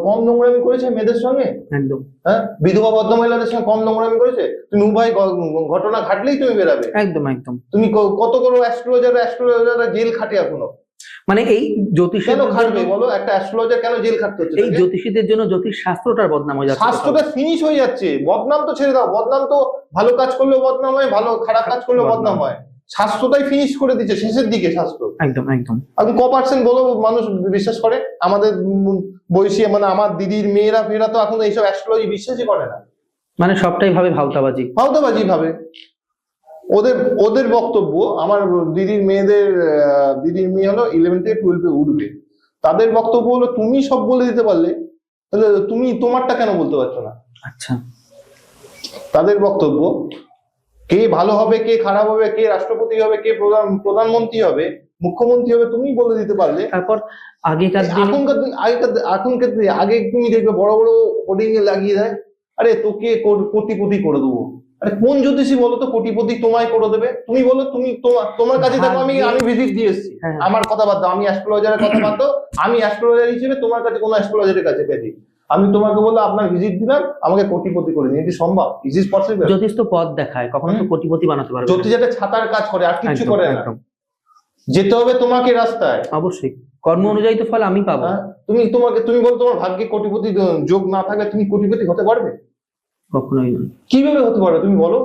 কম নোংরামি করেছে মেয়েদের সঙ্গে, একদম হ্যাঁ, বিধবা ভদ্রমহিলাদের সঙ্গে কম নোংরামি করেছে। তুমি উভয় ঘটনা ঘাটলেই তুমি বেরাবে। একদম একদম। তুমি কত কোনো অ্যাস্ট্রোলজাররা জেল খাটে এখনো, মানে এই জ্যোতিষ কেন খাটবে বলো? একটা অ্যাস্ট্রোলজার কেন জেল খাটতে হচ্ছে? এই জ্যোতিষীদের জন্য জ্যোতিষ শাস্ত্রটার বদনাম হয়ে যাচ্ছে, শাস্ত্রটা ফিনিশ হয়ে যাচ্ছে। বদনাম তো ছেড়ে দাও, বদনাম তো ভালো কাজ করলেও বদনাম হয়, ভালো খারাপ কাজ করলেও বদনাম হয়। শাস্ত্রটাই ফিনিশ করে দিচ্ছে শেষের দিকে শাস্ত্র। একদম একদম। এখন ক% বলো মানুষ বিশ্বাস করে? আমাদের বয়সী মানে আমার দিদির মেয়েরা ফেরা তো এখন এইসব অ্যাস্ট্রোলজি বিশ্বাসই করে না, মানে সবটাই ভাবে ভাওতাবাজি ভাবে। ওদের বক্তব্য, আমার দিদির মেয়ে হলো 11 থেকে 12 উঠবে, তাদের বক্তব্য হলো তুমি সব বলে দিতে পারলে তাহলে তুমি তোমারটা কেন বলতে পারছো না? আচ্ছা, তাদের বক্তব্য কে ভালো হবে, কে খারাপ হবে, কে রাষ্ট্রপতি হবে, কে প্রধানমন্ত্রী হবে, মুখ্যমন্ত্রী হবে, তুমি বলে দিতে পারলে। তারপর এখনকার দিন আগে তুমি দেখবে বড় বড় হোর্ডিং এ লাগিয়ে দেয়, আরে তোকে কোটিপতি করে দেবো। আরে কোন জ্যোতিষী বলো তো কোটিপতি তোমায় করে দেবে? তুমি বলো, তুমি তোমার কাছে দেখো, আমি ভিজিট দিয়ে এসেছি, আমার কথা বাদ দাও, আমি অ্যাস্ট্রোলজারের কথা বাদ দাও, আমি অ্যাস্ট্রোলজার হিসেবে তোমার কাছে কোনো অ্যাস্ট্রোলজারের কাছে গেছি, আমি তোমাকে বললাম আপনার ভিজিট দিলাম, আমাকে কোটিপতি করে দিন, এটি সম্ভব? Is it possible? জ্যোতিষ তো পথ দেখায়, কখনো তো কোটিপতি বানাতে পারবে না। জ্যোতিষ একটা ছাতার কাজ করে, আর কিছু করে না। যেতে হবে তোমাকে রাস্তায়, অবশ্যই কর্ম অনুযায়ী তো ফল আমি পাবো। তুমি বলো তোমার ভাগ্যে কোটিপতি যোগ না থাকলে তুমি কোটিপতি হতে পারবে? কখনোই নয়। কিভাবে হতে পারবে তুমি বলো?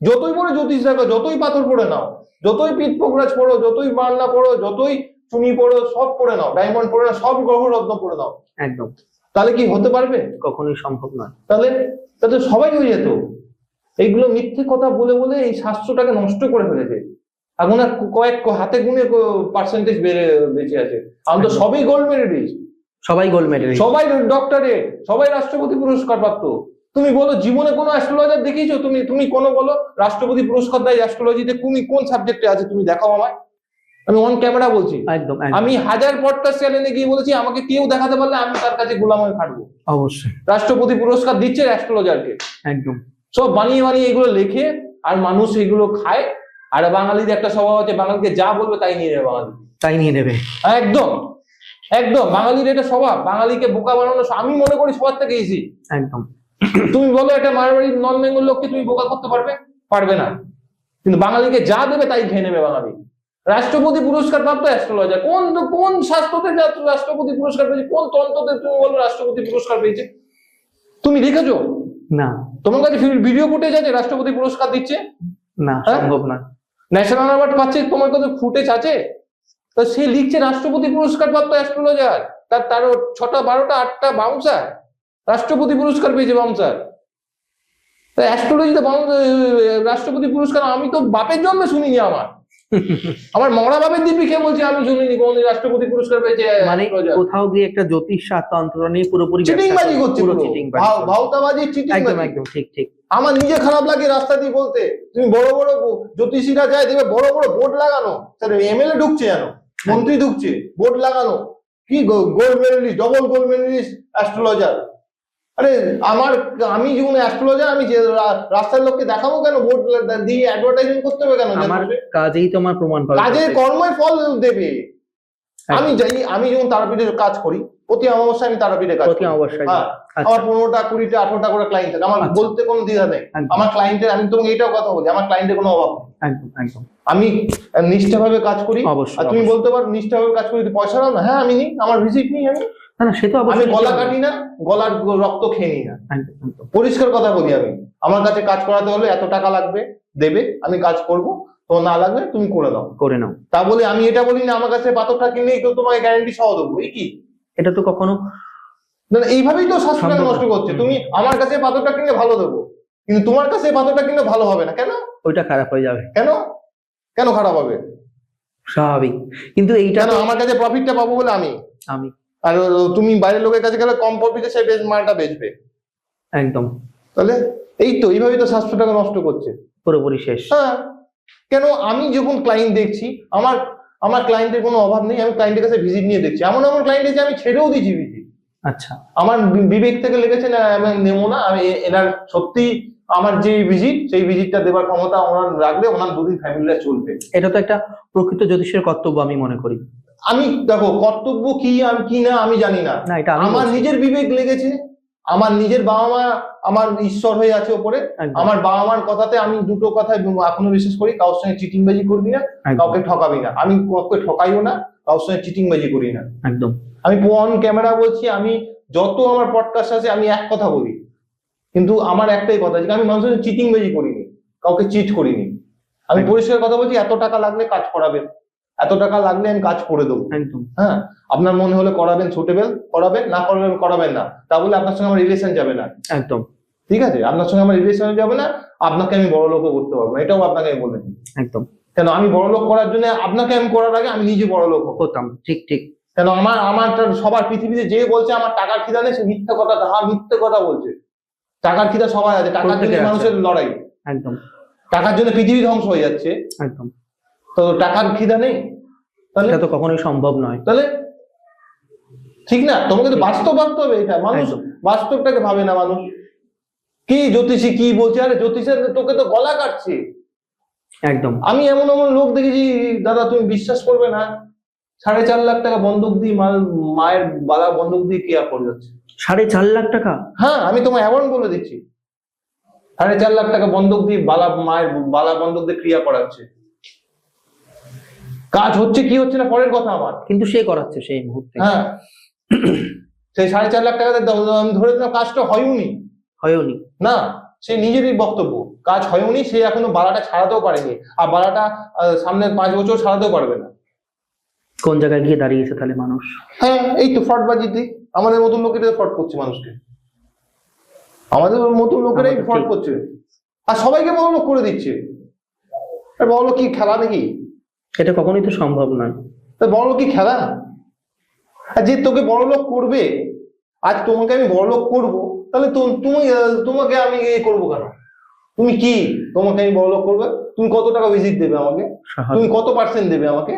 যতই বড় জ্যোতিষ দেখো, যতই পাথর পড়ে নাও, যতই পিঠ পোকরাজ পড়ো, যতই মান্না পড়ো, যতই চুনি পড়ো, সব পড়ে নাও, ডায়মন্ড পড়ে নাও, সব গ্রহ রত্ন পড়ে নাও, একদম, তাহলে কি হতে পারবে? কখনোই সম্ভব নয়। তাহলে সবাই হয়ে যেত। এইগুলো মিথ্যে কথা বলে বলে এই শাস্ত্রটাকে নষ্ট করে ফেলেছে। এখন আর হাতে গুনে পার্সেন্টেজ বেঁচে আছে। আমি তো সবই গোল্ড মেডেলিস্ট, সবাই গোল্ড মেডেলিস্ট, সবাই ডক্টরেট, সবাই রাষ্ট্রপতি পুরস্কার প্রাপ্ত। তুমি বলো জীবনে কোনো অ্যাস্ট্রোলজার দেখিয়েছো? তুমি কোনো বলো রাষ্ট্রপতি পুরস্কার দেয় অ্যাস্ট্রোলজিতে, তুমি কোন সাবজেক্টে আছে তুমি দেখাও আমায়। আমি অন ক্যামেরা বলছি, একদম। আমি 1000 পডকাস্ট চ্যানেলে গিয়ে বলেছি, আমাকে কেউ দেখাতে পারলে আমি তার কাছে গোলাম হয়ে খাটবো। অবশ্যই রাষ্ট্রপতি পুরস্কার দিচ্ছে অ্যাস্ট্রোলজারকে, একদম। সব বানিয়ে বানিয়ে এগুলো লেখে, আর মানুষ এগুলো খায়। আর বাঙালির একটা স্বভাব আছে, বাঙালিকে যা বলবে তাই নিয়ে নেবে, তাই নিয়ে নেবে। একদম একদম, বাঙালির এটা স্বভাব, বাঙালিকে বোকা বানানো আমি মনে করি সবার থেকে ইজি। একদম। তুমি বলো একটা মারবাড়ির নন বেঙ্গল লোককে তুমি বোকা করতে পারবে না, কিন্তু বাঙালিকে যা দেবে তাই খেয়ে নেবে বাঙালি। রাষ্ট্রপতি পুরস্কার প্রাপ্ত অ্যাস্ট্রোলজার কোন শাস্ত্রতে রাষ্ট্রপতি পুরস্কার পেয়েছে? কোন তন্ত্রতে তুমি বলো রাষ্ট্রপতি পুরস্কার পেয়েছে? তুমি দেখেছো? না। তোমার কাছে ভিডিও ফুটেজ আছে রাষ্ট্রপতি পুরস্কার দিচ্ছে? না, সম্ভব না। ন্যাশনাল অ্যাওয়ার্ড পাচ্ছে, তোমার কাছে ফুটেজ আছে? তো সে লিখছে রাষ্ট্রপতি পুরস্কার প্রাপ্ত অ্যাস্ট্রোলজার, তারও 6টা 12টা 8টা বাউন্সার রাষ্ট্রপতি পুরস্কার পেয়েছে, বাউন্সার। অ্যাস্ট্রোলজিতে রাষ্ট্রপতি পুরস্কার আমি তো বাপের জন্মে শুনিনি, আমার মরা বাপের দিব্যি খেয়ে বলছি আমি শুনিনি কোন রাষ্ট্রপতি পুরস্কার পেয়েছে। মানে কোথাও গিয়ে একটা জ্যোতিষ তন্ত্র নিয়ে পুরোপুরি চিটিংবাজি করছে, ভাওতাবাজি, একদম একদম, ঠিক ঠিক। আমার নিজে খারাপ লাগে রাস্তা দিয়ে বলতে। তুমি বড় বড় জ্যোতিষীরা যায় দেখবে বড় বড় বোর্ড লাগানো, এমএলএ ঢুকছে জানো, মন্ত্রী ঢুকছে, বোর্ড লাগানো, কি gold medallist, double gold medallist astrologer. আরে আমি যেমন অ্যাস্ট্রোলজার, আমি রাস্তার লোককে দেখাবো কেন? বোর্ড দিয়ে অ্যাডভার্টাইজিং করতে হবে কেন? আমার কাজেই তোমার প্রমাণ পাবে, কাজের কর্মই ফল দেবে। আমি যেমন তারাপীঠের কাজ করি, প্রতি অমাবস্যায় আমি তারাপীঠে কাজ করি। আমার 15টা 20টা 18টা করে ক্লায়েন্ট থাকে, আমার বলতে কোনো দ্বিধা নেই। আমার ক্লায়েন্টের, আমি তোমাকে এটাও কথা বলি, আমার ক্লায়েন্টের কোনো অভাব নেই। একদম একদম। আমি নিষ্ঠাভাবে কাজ করি। অবশ্যই। আর তুমি বলতে পারো নিষ্ঠাভাবে কাজ করি, পয়সা নাও না? হ্যাঁ আমি নিই, আমার ভিজিট নিই। আমি না, সে তো আমি গলা কাটি না, গলার রক্ত খেয়ে নিই না। পরিষ্কার কথা বলি আমি, আমার কাছে কাজ করাতে হলে এত টাকা লাগবে, দেবে, আমি কাজ করব, তো না লাগবে তুমি করে নাও। তা বলে আমি এটা বলি না আমার কাছে পাথরটা কিনলে তো তোমাকে গ্যারান্টি সহ দেবো, এই কি? এটা তো কখনো এইভাবেই তো স্বাস্থ্যটা নষ্ট করছে। তুমি আমার কাছে পাথরটা কিনলে ভালো দেবো, কিন্তু তোমার কাছে পাথরটা কিনলে ভালো হবে না, কেন? ওইটা খারাপ হয়ে যাবে। কেন? কেন খারাপ হবে? স্বাভাবিক। কিন্তু এইটা কেন? আমার কাছে প্রফিটটা পাবো বলে আমি আর তুমি বাইরের লোকের কাছে গেলে কম প্রফিটে সেই মালটা বেচবে। একদম। তাহলে এই তো এইভাবেই তো স্বাস্থ্যটাকে নষ্ট করছে, পুরোপুরি শেষ। হ্যাঁ। কেন? আমি যখন ক্লায়েন্ট দেখছি, আমার ক্লায়েন্টের কোনো অভাব নেই, আমি ক্লায়েন্টের কাছে ভিজিট নিয়ে দেখছি, এমন ক্লায়েন্ট আছে আমি ছেড়েও দিয়েছি ভিজিট। আচ্ছা, আমার বিবেক থেকে লেগেছে না আমি নেবো না, আমি এনার সত্যি আমার যে ভিজিট সেই ভিজিটটা দেওয়ার ক্ষমতা ওনার রাখলে ওনার দুদিন ফ্যামিলিটা চলবে। এটা তো একটা প্রকৃত জ্যোতিষের কর্তব্য আমি মনে করি। আমি দেখো কর্তব্য কি আমি কি না আমি জানি না, এটা আমার নিজের বিবেক লেগেছে, আমার নিজের বাবা মা আমার ঈশ্বর হয়ে আছে ওপরে, আমার বাবা মার কথাতে আমি দুটো কথায় এখনো বিশ্বাস করি, কারোর সঙ্গে চিটিংবাজি করবি না, কাউকে ঠকাবি না, আমি কাউকে ঠকাইও না, কারোর সঙ্গে চিটিংবাজি করি না। একদম। আমি অন ক্যামেরা বলছি, আমি যত আমার পডকাস্ট আছে আমি এক কথা বলি, কিন্তু আমার একটাই কথা যে আমি মানুষের চিটিংবাজি করিনি, কাউকে চিট করিনি। আমি পরিষ্কার কথা বলছি, এত টাকা লাগলে কাজ করাবেন, এত টাকা লাগলে আমি কাজ করে দেবো। হ্যাঁ, আপনার মনে হলে করাবেন, সুটেবল করাবেন, না করাবেন করাবেন না, তা বলে আপনার সঙ্গে আমার রিলেশন যাবে না। একদম ঠিক আছে, আপনার সঙ্গে আমার রিলেশন যাবে না, আপনাকে আমি বড় লোকও করতে পারবো না, এটাও আপনাকে আমি বলে দিই। একদম। কেন? আমি বড় লোক করার জন্য আপনাকে আমি করার আগে আমি নিজে বড় লোক হতাম। ঠিক ঠিক। কেন? আমার সবার পৃথিবীতে যে বলছে আমার টাকার খিদা নেই, সে মিথ্যে কথা, মিথ্যে কথা বলছে। টাকার খিদা সবাই আছে, টাকার জন্য মানুষের লড়াই। একদম। টাকার জন্য পৃথিবী ধ্বংস হয়ে যাচ্ছে। একদম। তো টাকার খিদা নেই, তাহলে এটা তো কখনোই সম্ভব নয়। তাহলে ঠিক না? তোমাকে তো বাস্তব ভাবতে হবে, এটা মানুষ বাস্তবটাকে ভাবে না। মানুষ কি জ্যোতিষী কি বলছে, আরে জ্যোতিষের তোকে তো গলা কাটছে। একদম। আমি এমন লোক দেখেছি দাদা, তুমি বিশ্বাস করবে না, 4.5 লাখ টাকা বন্ধক দিয়ে মায়ের বালা বন্ধক দিয়ে ক্রিয়া করে যাচ্ছে। 4.5 লাখ টাকা? হ্যাঁ, আমি তোমায় অ্যামাউন্ট বলে দিচ্ছি, 4.5 লাখ টাকা বন্ধক দিয়ে মায়ের বালা বন্ধক দিয়ে ক্রিয়া করাচ্ছে। কাজ হচ্ছে কি হচ্ছে না পরের কথা আমার, কিন্তু সে করাচ্ছে সেই মুহূর্তে। হ্যাঁ, সেই 4.5 লাখ টাকা আমি ধরে দিলাম কাজটা হয়নি না, সে নিজেরই বক্তব্য, কাজ হয়নি, সে এখনো বালাটা ছাড়াতেও পারেনি, আর বালাটা সামনের 5 বছর ছাড়াতেও পারবে না। কোন জায়গায় গিয়ে দাঁড়িয়েছে তাহলে মানুষ? হ্যাঁ, এই তো ফ্রডবাজিতে আমাদের মতন লোকেরা ফ্রড করছে মানুষকে, আমাদের মতন লোকেরাই ফ্রড করছে, আর সবাইকে বড় লোক করে দিচ্ছে। বড় লোক কি খেলা নাকি? এটা কখনোই তো সম্ভব নয়। বড় লোক কি খেলা? আর যে তোকে বড় লোক করবে, আজ তোমাকে আমি বড় লোক করবো, তাহলে তোমাকে আমি করবো কেন? তুমি কি তোমাকে আমি বড় লোক করবে? তুমি কত টাকা ভিজিট দেবে আমাকে? তুমি কত পার্সেন্ট দেবে আমাকে?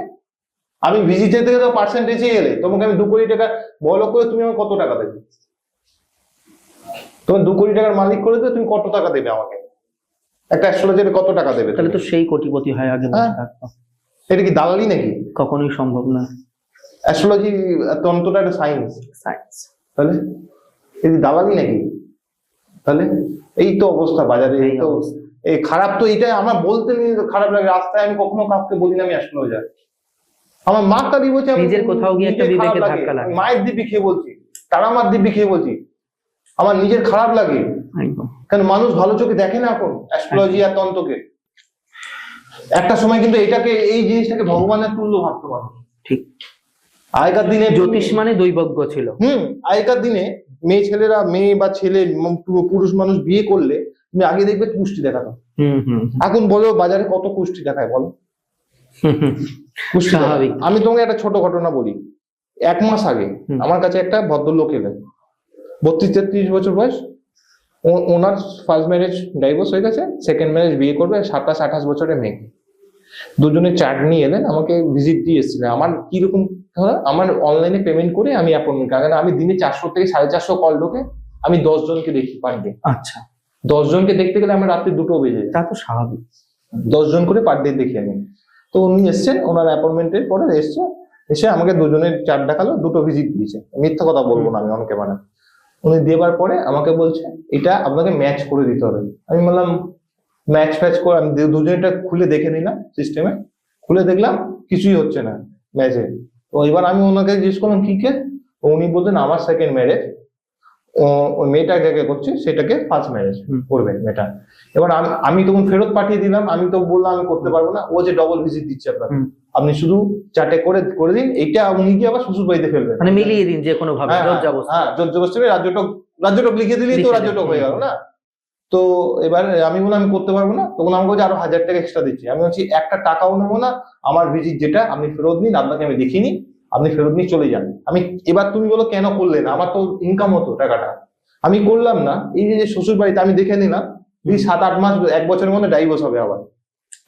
আমি ভিজিটের থেকে তো পার্সেন্টেজে এলে তোমাকে আমি 2 কোটি টাকা বড় লোক করে তুমি আমাকে কত টাকা দেবে? তোমার 2 কোটি টাকার মালিক করে দেবে, তুমি কত টাকা দেবে আমাকে? একটা অ্যাস্ট্রোলজারে কত টাকা দেবে? তাহলে তো সেই কোটিপতি হয় আগে। এটা কি দালালি নাকি? কখনোই সম্ভব না। অ্যাস্ট্রোলজি তন্ত্রটা একটা সায়েন্স। তাহলে এই দালালি নাকি? তাহলে এই তো অবস্থা বাজারে, এই তো এই খারাপ। তো এটা আমার বলতে খারাপ লাগে, রাস্তায় আমি কখনো কাউকে বলি না আমি অ্যাস্ট্রোলজার। আমার মা কালী বলছে, আমি নিজের কোথাও গিয়ে একটা বিবেকে ধাক্কা লাগে, মায়ের দিব্যি খেয়ে বলছি, তারা আমার দিব্যি খেয়ে বলছি, আমার নিজের খারাপ লাগে। কেন? মানুষ ভালো চোখে দেখে না এখন অ্যাস্ট্রোলজি আর তন্ত্রকে। একটা সময় কিন্তু এটাকে, এই জিনিসটাকে ভগবানের তুল্য ভাবতে পারো। ঠিক। আগেকার দিনে জ্যোতিষ মানে দৈবজ্ঞ ছিল। আগেকার দিনে মেয়ে বা ছেলে পুরুষ মানুষ বিয়ে করলে তুমি আগে দেখবে কুষ্টি দেখাতো। এখন বলো বাজারে কত কুষ্টি দেখায় বলো? আমি তোমাকে একটা ছোট ঘটনা বলি। 1 মাস আগে আমার কাছে একটা ভদ্রলোক এলেন, 32-33 বছর বয়স, ওনার ফার্স্ট ম্যারেজ ডাইভোর্স হয়ে গেছে, সেকেন্ড ম্যারেজ বিয়ে করবে, 27-28 বছরের মেয়ে। দুজনে চার্ট নিয়ে এলেন, আমাকে ভিজিট দিয়ে এসেছিলেন। আমার কিরকম, আমার অনলাইনে পেমেন্ট করে আমি অ্যাপয়েন্টমেন্ট, কারণ আমি দিনে 400 থেকে 450 কল ঢোকে, আমি 10 জনকে দেখি পার ডে। আচ্ছা, 10 জনকে দেখতে গেলে আমার রাত্রি 2টো বেজে যায়। তা তো স্বাভাবিক। 10 জন করে পার ডে দেখি আমি। তো উনি এসছেন, ওনার অ্যাপয়েন্টমেন্টের পরে এসে আমাকে দুজনের চার্ট দেখালো, 2টো ভিজিট দিয়েছে, মিথ্যা কথা বলবো না আমি অন ক্যামেরা। উনি দেবার পরে আমাকে বলছে এটা আপনাকে ম্যাচ করে দিতে হবে। আমি বললাম ম্যাচ করে, আমি দুজনেরটা খুলে দেখে নিলাম, সিস্টেমে খুলে দেখলাম কিছুই হচ্ছে না ম্যাচে। তো এবার আমি ওনাকে জিজ্ঞেস করলাম কি কে? উনি বলতেন আমার সেকেন্ড ম্যারেজ, ওই মেয়েটা যাকে করছে সেটাকে ফার্স্ট ম্যারেজ হুম। করবে মেয়েটা। এবার আমি তখন ফেরত পাঠিয়ে দিলাম, আমি তো বললাম আমি করতে পারবো না, ও যে ডবল ভিজিট দিচ্ছে আপনাকে, হুম। আপনি শুধু চার্টে করে করে দিন, এইটা উনি গিয়ে আবার শ্বশুর বাড়িতে ফেলবেন। মানে মিলিয়ে দিন যে কোনো ভাবে, হ্যাঁ জোর জবরদস্তি। হ্যাঁ, জোর জবরদস্তি রাজ্যটক লিখে দিলেই তো লিখে দেন। রাজ্যটক হয়ে গেল না। তো এবার আমি বললাম আমি করতে পারবো না, তখন আমাকে বলছে আরো 1000 টাকা এক্সট্রা দিচ্ছি। আমি বলছি একটা টাকাও নেবো না, আমার ভিজিট যেটা আপনি ফেরত দিন, আপনাকে আমি দেখিনি, আপনি ফেরত নিয়ে চলে যান। এবার তুমি বলো কেন করলে না, আমার তো ইনকাম হতো টাকাটা, আমি করলাম না। এই যে শ্বশুর বাড়িতে আমি দেখে নিলাম, এই 7-8 মাস 1 বছরের মধ্যে ডাইভোর্স হবে আবার,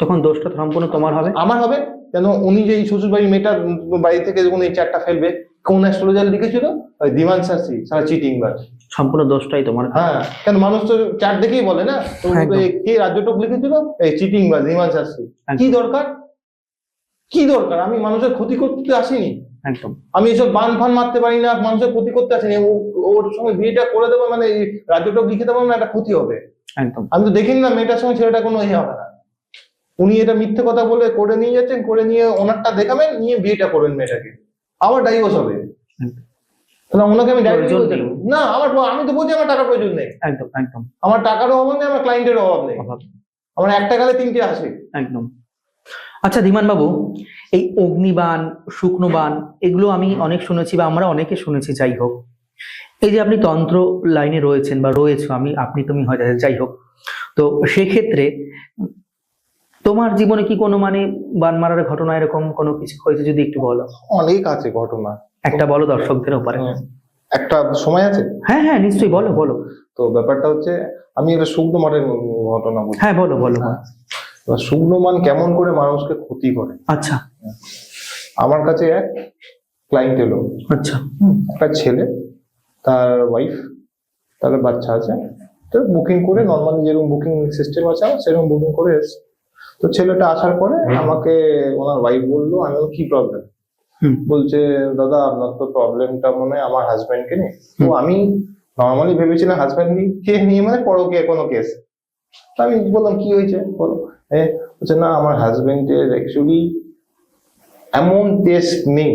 তখন দোষটা সম্পূর্ণ তোমার হবে। আমার হবে। কেন উনি যে এই শ্বশুর বাড়ি মেয়েটার বাড়ি থেকে যখন এই চারটা ফেলবে, কোন অ্যাস্ট্রোলজার লিখেছিল ওই দিমান শাস্ত্রী, সারা চিটিং বাজ। সম্পূর্ণ দোষটাই তোমার। হ্যাঁ, কেন মানুষ তো চার দেখেই বলে না, তো একদম। কে রাজ্যটক লিখেছিল, এই চিটিং বাজ দিমান শাস্ত্রী। একদম। কি দরকার, কি দরকার, আমি মানুষের ক্ষতি করতে আসিনি, একদম। আমি এসব বান ফান মারতে পারি না, মানুষের ক্ষতি করতে আসিনি। ওর সঙ্গে বিয়েটা করে দেবো মানে এই রাজ্যটক লিখে দেবো না, একটা ক্ষতি হবে। একদম। আমি তো দেখিনি না মেয়েটার সঙ্গে ছেলেটা কোনো ইয়ে হবে না, উনি এটা মিথ্যে কথা বলে করে নিয়ে যাচ্ছেন, করে নিয়ে ওনারটা দেখাবেন, নিয়ে বিয়েটা করবেন মেয়েটাকে, আবার ডাইভোর্স হবে। তাহলে ওনাকে আমি ডাইভোর্স প্রয়োজন নেই। না, আমি তো বলছি আমার টাকার প্রয়োজন নেই, একদম। একদম। আমার টাকারও অভাব নেই, আমার ক্লায়েন্টের অভাব নেই, অভাব। আমার একটা গালে 3টে আসে। একদম। আচ্ছা ধীমান বাবু, এই অগ্নিবাণ, শুকনোবাণ, এগুলো আমি অনেক শুনেছি বা আমরা অনেকে শুনেছি। যাই হোক, এই যে আপনি তন্ত্র লাইনে রয়েছেন বা রয়েছো, আপনি তুমি হয়ে যাচ্ছে, যাই হোক, তো সেক্ষেত্রে তোমার জীবনে কি কোনো মানে বান মারার ঘটনা এরকম কোনো কিছু হয়েছে, যদি একটু বলো। অনেক আছে ঘটনা, একটা বলো দর্শকদের উপরে। একটা সময় আছে। হ্যাঁ হ্যাঁ, নিশ্চয়ই, বলো বলো। তো ব্যাপারটা হচ্ছে, আমি একটা শুকনো মাঠের ঘটনা বলছি। হ্যাঁ বলো বলো। এবার শুকনো মান কেমন করে মানুষকে ক্ষতি করে। আচ্ছা আমার কাছে এক ক্লায়েন্ট এলো, আচ্ছা। একটা ছেলে, তার ওয়াইফ, তার বাচ্চা আছে, তো বুকিং করে নর্মালি যেরকম বুকিং সিস্টেম আছে সেরকম বুকিং করে এসছে। তো ছেলেটা আসার পরে আমাকে ওনার ওয়াইফ বললো, আমি বললাম কি প্রবলেম, বলছে দাদা আপনার তো প্রবলেমটা মনে হয় আমার হাজবেন্ডকে নিয়ে। তো আমি নর্মালি ভেবেছিলাম হাজবেন্ডকে নিয়ে মানে পরকীয়া কোনো কেস। তো আমি বললাম কি হয়েছে বলো। বলছে না আমার হাজবেন্ডের অ্যাকচুয়ালি এমন টেস্ট নেই,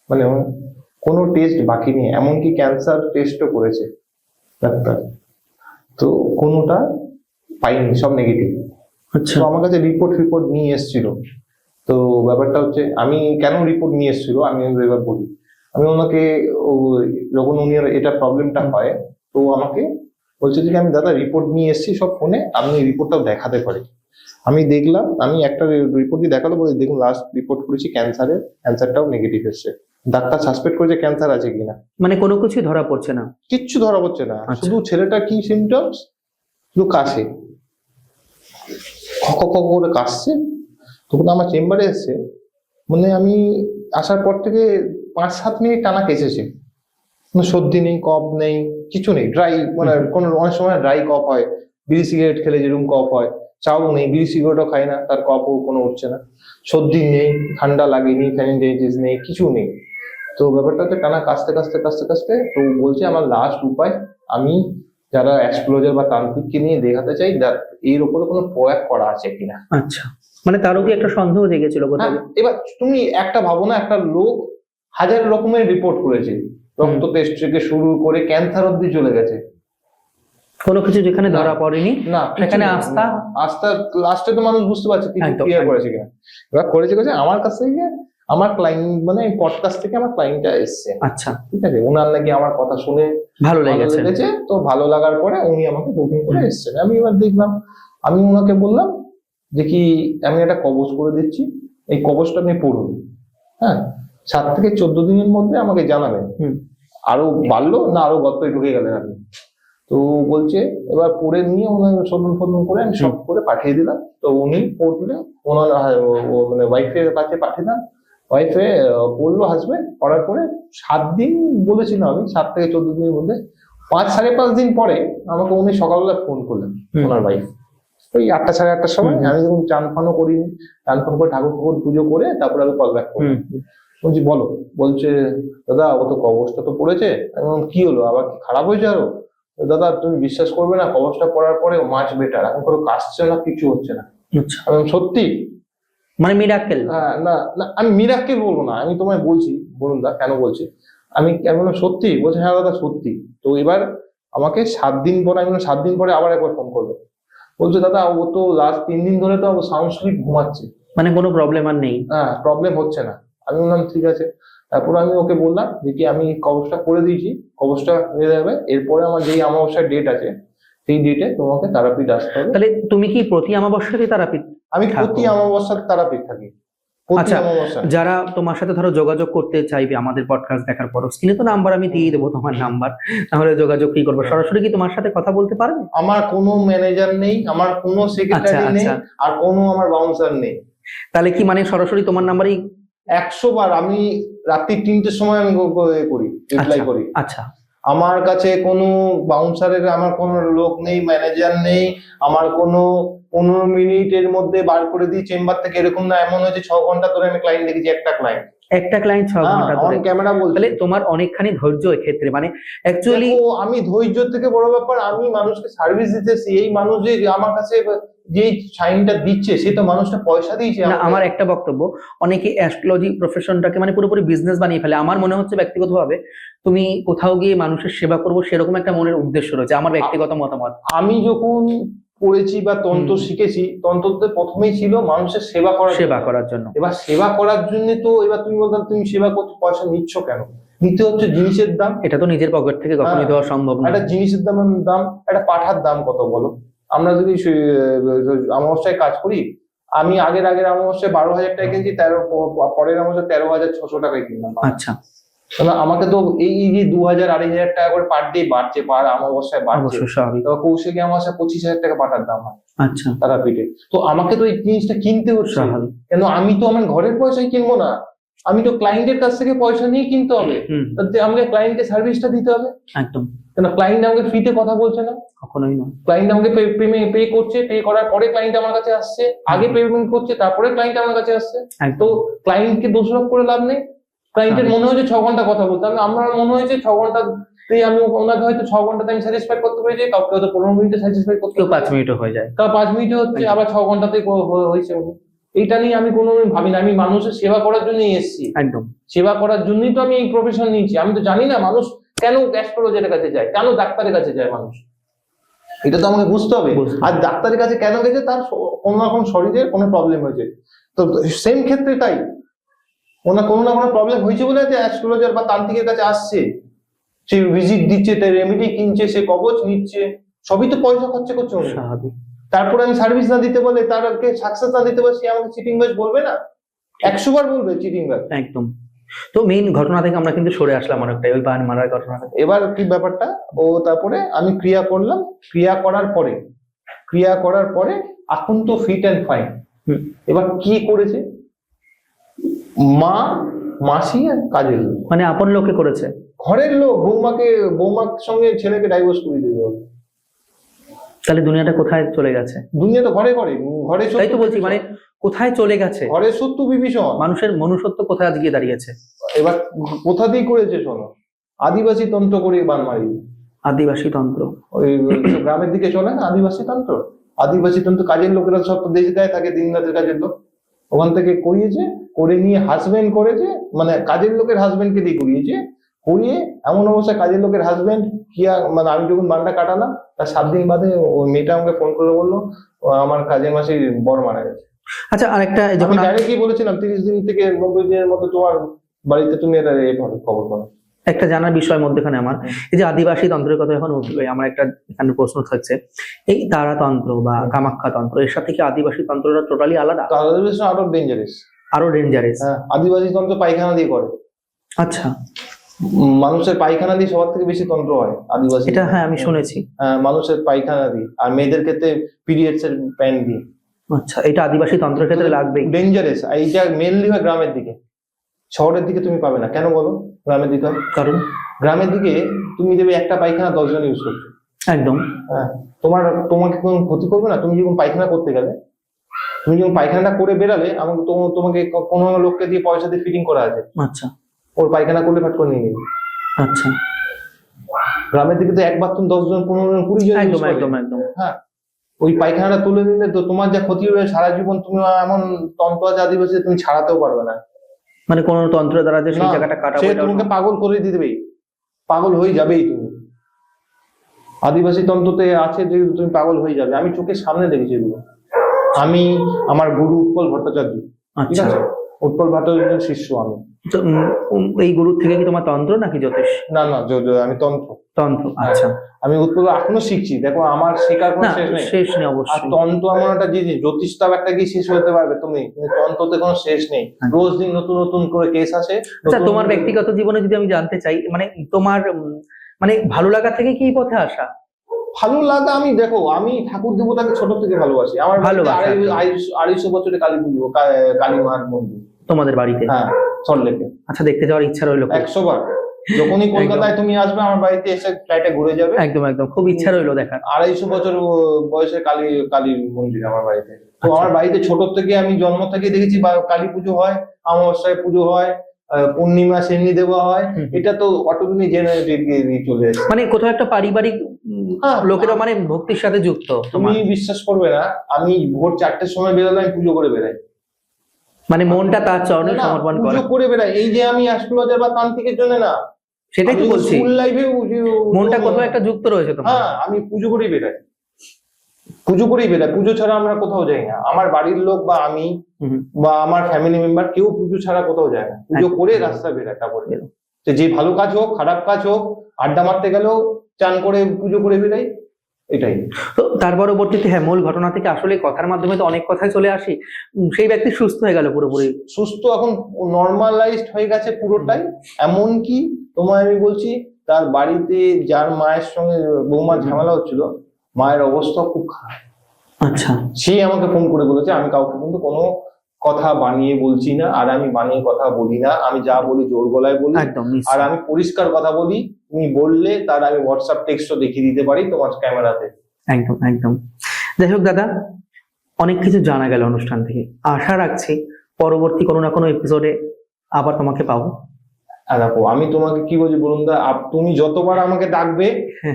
মানে কোনো টেস্ট বাকি নেই, এমনকি ক্যান্সার টেস্টও করেছে ডাক্তার, তো কোনোটা পাইনি, সব নেগেটিভ। আচ্ছা। তো আমার কাছে রিপোর্ট নিয়ে এসেছিল। তো ব্যাপারটা হচ্ছে আমি কেন রিপোর্ট নিয়ে এসেছিল আমি এবার বলি। আমি ওনাকে যখন উনি এটা প্রবলেমটা হয়, তো আমাকে বলছে যে আমি দাদা রিপোর্ট নিয়ে এসেছি সব ফোনে, আপনি রিপোর্টটাও দেখাতে পারি। আমি দেখলাম, আমি একটা রিপোর্টই দেখালো, বলে দেখুন লাস্ট রিপোর্ট করেছি ক্যান্সারটাও নেগেটিভ এসছে। ডাক্তার সাসপেক্ট করেছে ক্যান্সার আছে কিনা, মানে কোনো কিছুই ধরা পড়ছে না। কিচ্ছু ধরা পড়ছে না। আচ্ছা। শুধু ছেলেটা কি সিমটমস, শুধু কাশে, খক খক করে কাশছে। তখন আমার চেম্বারে এসছে, মানে আমি আসার পর থেকে 5-7 মিনিট টানা কেসেছে, কোনো সর্দি নেই, কফ নেই, কিছু নেই, ড্রাই, মানে কোনো অনেক সময় ড্রাই কফ হয়, বিড়ি সিগারেট খেলে যেরকম কফ হয়, চাও নেই, বিড়ি সিগারেটও খায় না, তার কফও কোনো উঠছে না, সর্দি নেই, ঠান্ডা লাগেনি, ফ্যানিনজাইটিস নেই, কিছু নেই। তো ব্যাপারটা হচ্ছে টানা কাশতে কাশতে কাশতে কাশতে, তো বলছে আমার লাস্ট উপায়, আমি যারা অ্যাস্ট্রোলজার বা তান্ত্রিককে নিয়ে দেখাতে চাই এর উপরে কোনো প্রয়োগ করা আছে কিনা। আচ্ছা, মানে তারও কি একটা সন্দেহ জেগেছিল কোথাও? এবার তুমি একটা ভাবো না, একটা লোক 1000 রকমের রিপোর্ট করেছে, রক্ত টেস্ট থেকে শুরু করে ক্যান্সার অব্দি চলে গেছে, কোনো কিছু যেখানে ধরা পড়েনি না সেখানে আস্থা লাস্টে তো মানুষ বুঝতে পারছে কিছু ক্লিয়ার করেছে কিনা। এবার করেছে আমার কাছ থেকে, আমার ক্লায়েন্ট মানে পডকাস্ট থেকে আমার ক্লায়েন্টটা এসছে। আচ্ছা, ঠিক আছে, ওনার নাকি আমার কথা শুনে ভালো লেগেছে, তো ভালো লাগার পরে উনি আমাকে বুকিং করে এসছেন। আমি এবার দেখলাম, আমি ওনাকে বললাম যে কি আমি একটা কবচ করে দিচ্ছি, এই কবচটা আপনি পড়ুন, হ্যাঁ 7 থেকে 14 দিনের মধ্যে আমাকে জানাবেন আরো বাড়লো না আরো গল্পে ঢুকে গেলেন আপনি। তো বলছে এবার পড়ে নিয়ে ওনার সদন করে আমি সব করে পাঠিয়ে দিলাম। তো উনি পড়লে ওনার মানে ওয়াইফের কাছে পাঠিয়ে দিলাম, ওয়াইফে পড়লো হাজবেন্ড, পড়ার পরে 7 দিন বলেছিলাম আমি, 7 থেকে 14 দিনের মধ্যে 5-5.5 দিন পরে আমাকে উনি সকালবেলা ফোন করলেন, ওনার ওয়াইফ ওই 8টা 8:30টার সময়। আমি যখন চান ফানও করিনি, চান ফান করে ঠাকুর পুজো করে তারপরে আমি কল ব্যাক করলাম। বলছি বলো, বলছে দাদা ও তো কবচটা তো পড়েছে। আমি বললাম কি হলো, আবার কি খারাপ হয়েছে আরো? দাদা তুমি বিশ্বাস করবে না, কবচটা পড়ার পরে মাছ বেটার, এখন কোনো কাশছে না, কিছু হচ্ছে না। আমি সত্যি, মানে মিরাকেল? না না না, আমি মিরাকেল বলবো না, আমি তোমায় বলছি বলুন দা কেন বলছি, আমি বললাম সত্যি? বলছে হ্যাঁ দাদা সত্যি। তো এবার আমাকে 7 দিন পরে, আমি বললাম 7 দিন পরে আবার একবার ফোন করবে। বলছে দাদা ও তো লাস্ট 3 দিন ধরে তো সাউন্ড স্লিপ ঘুমাচ্ছে, মানে কোনো প্রবলেম আর নেই? হ্যাঁ প্রবলেম হচ্ছে না। আমি বললাম ঠিক আছে। তারপর আমি ওকে বললাম যে কি আমি কবজটা করে দিয়েছি, কবজটা হয়ে যাবে, এরপরে আমার যেই অমাবস্যার ডেট আছে সেই ডেটে তোমাকে তারাপীঠ আসতে হবে। তাহলে তুমি কি প্রতি অমাবস্যাতে তারাপীঠ আমি থাকো? প্রতি অমাবস্যার তারাপীঠ থাকি, প্রতি আচ্ছা, অমাবস্যা। যারা তোমার সাথে ধরো যোগাযোগ করতে চাইবে আমাদের পডকাস্ট দেখার পর, স্ক্রিনে তো নাম্বার আমি দিয়ে দেবো, তোমার নাম্বার, তাহলে যোগাযোগ কি করবে? সরাসরি কি তোমার সাথে কথা বলতে পারবে? আমার কোনো ম্যানেজার নেই, আমার কোনো সেক্রেটারি নেই, আচ্ছা। আর কোনো আমার বাউন্সার নেই। তাহলে কি মানে সরাসরি তোমার নাম্বারই? 100 বার আমি রাত্রি 3টের সময় আমি করি, রিপ্লাই করি। আচ্ছা, আমার কাছে কোনো বাউন্সারের, আমার কোনো লোক নেই, ম্যানেজার নেই, আমার কোনো 15 মিনিটের মধ্যে বার করে দিই চেম্বার থেকে, এরকম না। এমন হয়েছে 6 ঘন্টা ধরে আমি ক্লায়েন্ট দেখেছি, একটা ক্লায়েন্ট 6 ঘন্টা ধরে? অন ক্যামেরা বলছি। তাহলে তোমার অনেকখানি ধৈর্য এক্ষেত্রে, মানে অ্যাকচুয়ালি দেখো, আমি ধৈর্য থেকে বড় ব্যাপার, আমি মানুষকে সার্ভিস দিতেছি। এই মানুষ যে আমার কাছে যে সাইনটা দিচ্ছে, সে তো মানুষটা পয়সা দিয়েছে না, আমাকে। আমার একটা বক্তব্য, অনেকে অ্যাস্ট্রোলজি প্রফেশনটাকে মানে পুরোপুরি বিজনেস বানিয়ে ফেলে। আমার মনে হচ্ছে ব্যক্তিগতভাবে তুমি কোথাও গিয়ে মানুষের সেবা করবো সেরকম একটা মনের উদ্দেশ্য রয়েছে, আমার ব্যক্তিগত মতামত। আমি যখন পড়েছি বা তন্ত্র শিখেছি, তন্ত্রতে প্রথমেই ছিল মানুষের সেবা করার জন্য। এবার সেবা করার জন্য তো এবার তুমি বলতাম তুমি সেবা করছো, পয়সা নিচ্ছ কেন? নিতে হচ্ছে জিনিসের দাম। এটা তো নিজের পকেট থেকে কখনোই দেওয়া সম্ভব না। একটা জিনিসের দাম, একটা পাঠার দাম কত বলো? আমরা যদি অমাবস্যায় কাজ করি, আমি আগের অমাবস্যায় 12,000 টাকা কিনছি, পরের অমাবস্যায় 13,600 টাকায় কিনলাম। আচ্ছা, তাহলে আমাকে তো এই যে 2,000 2,500 টাকা করে পার ডে বাড়ছে, পার অমাবস্যায় বাড়ছে। অবশ্যই স্বাভাবিক। তো কৌশিকী অমাবস্যায় 25,000 টাকা পাঠার দাম হয় আচ্ছা, তারাপীঠে। তো আমাকে তো এই জিনিসটা কিনতে হচ্ছে, স্বাভাবিক। কেন আমি তো আমার ঘরের পয়সায় কিনবো না, আমি তো ক্লায়েন্টের কাছ থেকে পয়সা নিয়ে কিনতে হবে। তাতে আমাকে ক্লায়েন্টকে সার্ভিসটা দিতে হবে। একদম। কেন ক্লায়েন্ট আমাকে ফ্রিতে কথা বলছে না, কখনোই না। ক্লায়েন্ট আমাকে পে করছে, পে করার পরে ক্লায়েন্ট আমার কাছে আসছে, আগে পেমেন্ট করছে তারপরে ক্লায়েন্ট আমার কাছে আসছে। তো ক্লায়েন্টকে দোষারোপ করে লাভ নেই। ক্লায়েন্টের মনে হয়েছে 6 ঘন্টা কথা বলতে, আমার মনে হয়েছে 6 ঘন্টা আমি ওনাকে হয়তো 6 ঘন্টাতে আমি স্যাটিসফাই করতে পেরেছি, কাউকে হয়তো 15 মিনিটে স্যাটিসফাই করতে, কেউ 5 মিনিটও হয়ে যায়, তা 5 মিনিটে হচ্ছে, আবার 6 ঘন্টাতে হয়েছে। এইটা নিয়ে আমি কোনোদিন ভাবি না, আমি মানুষের সেবা করার জন্যই এসেছি। একদম সেবা করার জন্যই তো আমি এই প্রফেশন নিয়েছি। আমি তো জানি না মানুষ কেন অ্যাস্ট্রোলজারের কাছে যায়, কেন ডাক্তারের কাছে যায় মানুষ, এটা তো আমাকে বুঝতে হবে। আর ডাক্তারের কাছে কেন গেছে, তার কোনো না কোনো শরীরের কোনো প্রবলেম হয়েছে। তো সেম ক্ষেত্রে তাই, ওনার কোনো না কোনো প্রবলেম হয়েছে বলে যে অ্যাস্ট্রোলজার বা তান্ত্রিকের কাছে আসছে, সে ভিজিট দিচ্ছে, তার রেমেডি কিনছে, সে কবচ নিচ্ছে, সবই তো পয়সা খরচা করছে উনি। স্বাভাবিক। তারপরে আমি সার্ভিস না দিতে বলে, তারকে সাকসেস না দিতে বলে, সে আমাকে চিটিং বাজ বলবে না? 100 বার বলবে চিটিং বাজ। একদম। তো মেইন ঘটনা থেকে আমরা কিন্তু সরে আসলাম অনেকটাই, ওই বান মারার ঘটনা থেকে। এবার কি ব্যাপারটা, ও তারপরে আমি ক্রিয়া করলাম, ক্রিয়া করার পরে এখন তো ফিট অ্যান্ড ফাইন। এবার কি করেছে, মাসি আর কাজের লোক, মানে আপন লোকে করেছে, ঘরের লোক, বৌমার সঙ্গে ছেলেকে ডাইভোর্স করে দিতে হবে। তাহলে দুনিয়াটা কোথায় চলে গেছে? দুনিয়া তো ঘরে তাই তো বলছি, মানে কোথায় চলে গেছে? ঘরে শত্রু বিভীষণ, মানুষের মনুষ্যত্ব কোথায় গিয়ে দাঁড়িয়েছে? এবার কোথা দিয়ে করেছে শোনো, আদিবাসী তন্ত্র করে বান মারি। আদিবাসী তন্ত্র, ওই গ্রামের দিকে চলে না আদিবাসী তন্ত্র, কাজের লোকেরা সব দেশ গায়ে থাকে, দিন রাতের কাজের লোক, ওখান থেকে করিয়েছে, করে নিয়ে হাজবেন্ড করেছে, মানে কাজের লোকের হাজবেন্ডকে দিয়ে করিয়ে এমন অবস্থায় কাজের লোকের হাজবেন্ড মানে আমি যখন বানটা কাটালাম তার 7 দিন বাদে ওই মেয়েটা আমাকে ফোন করে বললো আমার কাজের মাসির বর মারা গেছে। আচ্ছা, আরেকটা আমি ডাইরেক্টলি বলেছিলাম 30 দিন থেকে 90 দিনের মধ্যে তোমার বাড়িতে তুমি এটা খবর পাবে। একটা জানার বিষয় মধ্যখানে আমার, এই যে আদিবাসী তন্ত্রের কথা এখন উঠলো, আমার একটা এখানে প্রশ্ন থাকছে, এই তারাতন্ত্র বা কামাখ্যা তন্ত্র এর সাথে কি আদিবাসী তন্ত্রটা টোটালি আলাদা? আরো ডেঞ্জারাস। হ্যাঁ, আদিবাসী তন্ত্র পায়খানা দিয়ে করে। আচ্ছা, মানুষের পায়খানা দিয়ে সবার থেকে বেশি তন্ত্র হয় আদিবাসী। এটা হ্যাঁ আমি শুনেছি। মানুষের পায়খানা দিয়ে, আর মেয়েদের ক্ষেত্রে পিরিয়ডস এর প্যান দিয়ে। আচ্ছা, এটা আদিবাসী তন্ত্রের ক্ষেত্রে লাগবেই। ডেঞ্জারাস। এইটা মেনলি হয় গ্রামের দিকে, শহরের দিকে তুমি পাবে না। কেন বলো গ্রামের দিকে? কারণ গ্রামের দিকে তুমি দেবে একটা পায়খানা 10 জন ইউজ করছো। একদম। হ্যাঁ, তোমাকে কোনো ক্ষতি করবে না। তুমি যখন পায়খানা করতে গেলে, তুমি যখন পায়খানাটা করে বেরালে, তোমাকে কোনো লোককে দিয়ে পয়সা দিয়ে ফিটিং করা আছে। আচ্ছা, ওর পায়খানা করলে ফ্যাট করে নিয়ে নেবে। আচ্ছা, গ্রামের দিকে তো এক বাথরুম 10 জন 15 জন 20 জন। একদম। হ্যাঁ, ওই পায়খানাটা তুলে নিলে তো তোমার যা ক্ষতি হবে সারা জীবন, তুমি এমন তন্ত্র আছে আদিবাসী তুমি ছাড়াতেও পারবে না। মানে কোন তন্ত্র দ্বারা যে সেই না, জায়গাটা কাটাবো সে এটাও তোমাকে পাগল করে দিবেই, পাগল হয়ে যাবেই তুমি। আদিবাসী তন্ত্রতে আছে যে তুমি পাগল হয়ে যাবে, আমি চোখের সামনে দেখেছি এগুলো। আমি আমার গুরু উৎপল ভট্টাচার্য, ঠিক আচ্ছা। আছে, উৎপল ভট্টাচার্যের শিষ্য আমি। তো, এই গুরুর থেকে কি তোমার তন্ত্র নাকি জ্যোতিষ? না না, আমি তন্ত্র। তন্ত্র, আচ্ছা। আমি উৎপল এখনো শিখছি, দেখো আমার শেখার কোনো না, শেষ নেই। শেষ নেই আর অবশ্যই। তন্ত্র এমন একটা জিনিস, জ্যোতিষটাও একটা কি শেষ হতে পারবে তুমি, কিন্তু তন্ত্রতে কোনো শেষ নেই। রোজ দিন নতুন নতুন করে কেস আসে। আচ্ছা, তোমার ব্যক্তিগত জীবনে যদি আমি জানতে চাই, মানে তোমার মানে ভালো লাগা থেকে কি এই পথে আসা? ভালো লাগা, আমি দেখো আমি ঠাকুর দেবতাকে ছোট থেকে ভালোবাসি। আমার বাড়িতে ভালোবাসা। 250 বছরে কালী পুজো, কালী মার মন্দির তোমাদের বাড়িতে? হ্যাঁ, সল্টলেকে। আচ্ছা, দেখতে যাওয়ার ইচ্ছা রইলো খুব। 100 বার। যখনই কলকাতায় তুমি আসবে আমার বাড়িতে এসে ফ্লাইটে ঘুরে যাবে। একদম একদম, খুব ইচ্ছা রইলো দেখার। 250 বছর বয়সে কালীর মন্দির আমার বাড়িতে। তো আচ্ছা। আমার বাড়িতে ছোট থেকে আমি জন্ম থেকে দেখেছি কালী পুজো হয়, অমাবস্যায় পুজো হয়, পূর্ণিমা সেন্নি দেওয়া হয়। এটা তো অটোমেটিক জেনারেটেড চলে আসে। মানে কোথাও একটা পারিবারিক হ্যাঁ, লোকেরা মানে ভক্তির সাথে যুক্ত। তুমি বিশ্বাস করবে না, আমি ভোর 4টের সময় বেরোলে আমি পুজো করে বেরাই। মানে মনটা তার চরণে সমর্পণ করা। পুজো করে বেরাই, এই যে আমি অ্যাস্ট্রোলজার বা তান্ত্রিকের জন্য না, সেটাই তো বলছি, স্কুল লাইফে মনটা কোথাও একটা যুক্ত রয়েছে তোমার। হ্যাঁ, আমি পুজো করেই বেরাই, পুজো করেই বেরাই। পুজো ছাড়া আমরা কোথাও যাই না। আমার বাড়ির লোক বা আমি বা আমার ফ্যামিলি মেম্বার কেউ পুজো ছাড়া কোথাও যায় না, পুজো করে রাস্তায় বেরায়। তারপরে যে ভালো কাজ হোক খারাপ কাজ হোক, আড্ডা মারতে গেলেও চান করে পুজো করে বেরাই, এটাই। তো তার পরবর্তীতে হ্যাঁ, মূল ঘটনা থেকে আসলে কথার মাধ্যমে তো অনেক কথাই চলে আসি। সেই ব্যক্তি সুস্থ হয়ে গেল পুরোপুরি, সুস্থ, এখন নর্মালাইজড হয়ে গেছে পুরোটাই। এমন কি তোমায় আমি বলছি, তার বাড়িতে যার মায়ের সঙ্গে বৌমার ঝামেলা হচ্ছিল, মায়ের অবস্থা খুব খারাপ। আচ্ছা। সে আমাকে ফোন করে বলেছে, আমি কাউকে কিন্তু কোনো কথা বানিয়ে বলছি না, আর আমি বানিয়ে কথা বলি না, আমি যা বলি জোর গলায় বলি, একদম, আর আমি পরিষ্কার কথা বলি। তুমি বললে তার আমি হোয়াটসঅ্যাপ টেক্সটও দেখিয়ে দিতে পারি তোমার ক্যামেরাতে। একদম একদম। যাই হোক দাদা, অনেক কিছু জানা গেল অনুষ্ঠান থেকে। আশা রাখছি পরবর্তী কোনো না কোনো এপিসোডে আবার তোমাকে পাবো। দেখো আমি তোমাকে কি বলছি বলুন দা, তুমি যতবার আমাকে ডাকবে,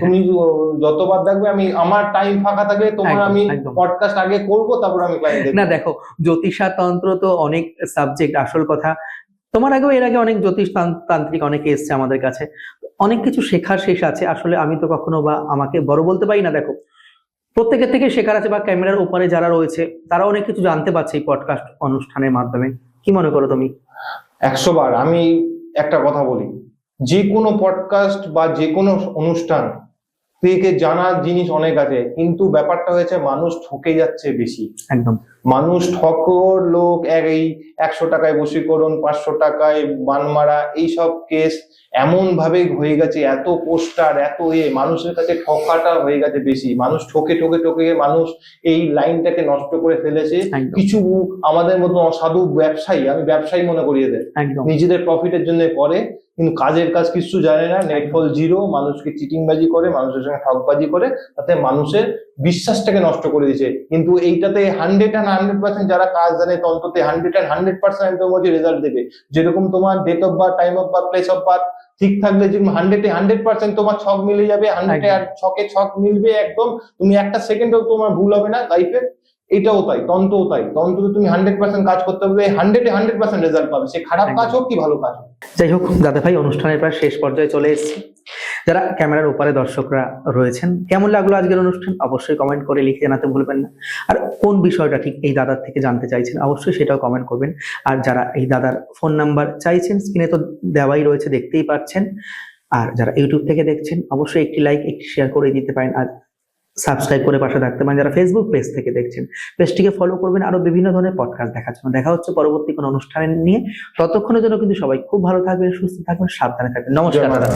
তুমি যতবার ডাকবে, আমি আমার টাইম ফাঁকা থাকবে তোমার আমি পডকাস্ট আগে করব, তারপর আমি ক্লায়েন্ট দেখব। না দেখো, জ্যোতিষা তন্ত্র তো অনেক সাবজেক্ট। আসল কথা, তোমার আগেও এর আগে অনেক জ্যোতিষ তান্ত্রিক অনেকে এসছে আমাদের কাছে, অনেক কিছু শেখার শেষ আছে। আসলে আমি তো কখনো বা আমাকে বড় বলতে পারি না। দেখো, প্রত্যেকের থেকে শেখার আছে, বা ক্যামেরার উপরে যারা রয়েছে তারা অনেক কিছু জানতে পারছে এই পডকাস্ট অনুষ্ঠানের মাধ্যমে। কি মনে করো তুমি? 100 বার। আমি একটা কথা বলি, যে কোনো পডকাস্ট বা যে কোনো অনুষ্ঠান থেকে জানার জিনিস অনেক আছে, কিন্তু ব্যাপারটা হয়েছে মানুষ ঠকে যাচ্ছে বেশি। একদম, মানুষ ঠকর লোক, এই 100 টাকায় বশীকরণ, 500 টাকায় বান মারা, এইসব কেস এমন ভাবে হয়ে গেছে, এত পোস্টার, এত মানুষের কাছে ঠকাটা হয়ে গেছে বেশি। মানুষ ঠকে ঠকে ঠকে মানুষ এই লাইনটাকে নষ্ট করে ফেলেছে। কিছু আমাদের মতো অসাধু ব্যবসায়ী, আমি ব্যবসায়ী মনে করি এদের, নিজেদের প্রফিটের জন্য করে, কিন্তু কাজের কাজ কিছু জানে না, নেটফল জিরো, মানুষকে চিটিংবাজি করে, মানুষের সঙ্গে ঠকবাজি করে, তাতে মানুষের বিশ্বাসটাকে নষ্ট করে দিয়েছে। কিন্তু এইটাতে 100% যারা কাজ জানে তন্ত্রতে 100% আমি তোমাকে রেজাল্ট দেবে। যেরকম তোমার date of birth, time of birth, place of birth ঠিক থাকলে যেরকম 100% তোমার ছক মিলে যাবে, 100 ছক মিলবে একদম, তুমি একটা সেকেন্ডও তোমার ভুল হবে না লাইফে। এটাও তাই, তন্ত্রও তাই। তন্ত্রতে তুমি 100% কাজ করতে হবে, 100% রেজাল্ট পাবে, সে খারাপ কাজ হোক কি ভালো কাজ হোক। যাই হোক দাদা ভাই, অনুষ্ঠানের প্রায় শেষ পর্যায়ে চলে এসেছি। যারা ক্যামেরার উপরে দর্শকরা রয়েছেন, কেমন লাগলো আজকের অনুষ্ঠান অবশ্যই কমেন্ট করে লিখে জানাতে ভুলবেন না। আর কোন বিষয়টা ঠিক এই দাদার থেকে জানতে চাইছেন অবশ্যই সেটাও কমেন্ট করবেন। আর যারা এই দাদার ফোন নাম্বার চাইছেন, স্ক্রিনে তো দেওয়াই রয়েছে, দেখতেই পাচ্ছেন। আর যারা ইউটিউব থেকে দেখছেন অবশ্যই একটি লাইক, একটি শেয়ার করে দিতে পারেন, আর সাবস্ক্রাইব করে পাশে থাকতে পারেন। যারা ফেসবুক পেজ থেকে দেখছেন, পেজটিকে ফলো করবেন আরো বিভিন্ন ধরনের পডকাস্ট দেখার জন্য। দেখা হচ্ছে পরবর্তী কোনো অনুষ্ঠান নিয়ে। ততক্ষণের জন্য কিন্তু সবাই খুব ভালো থাকবেন, সুস্থ থাকবেন, সাবধানে থাকবেন। নমস্কার দাদা।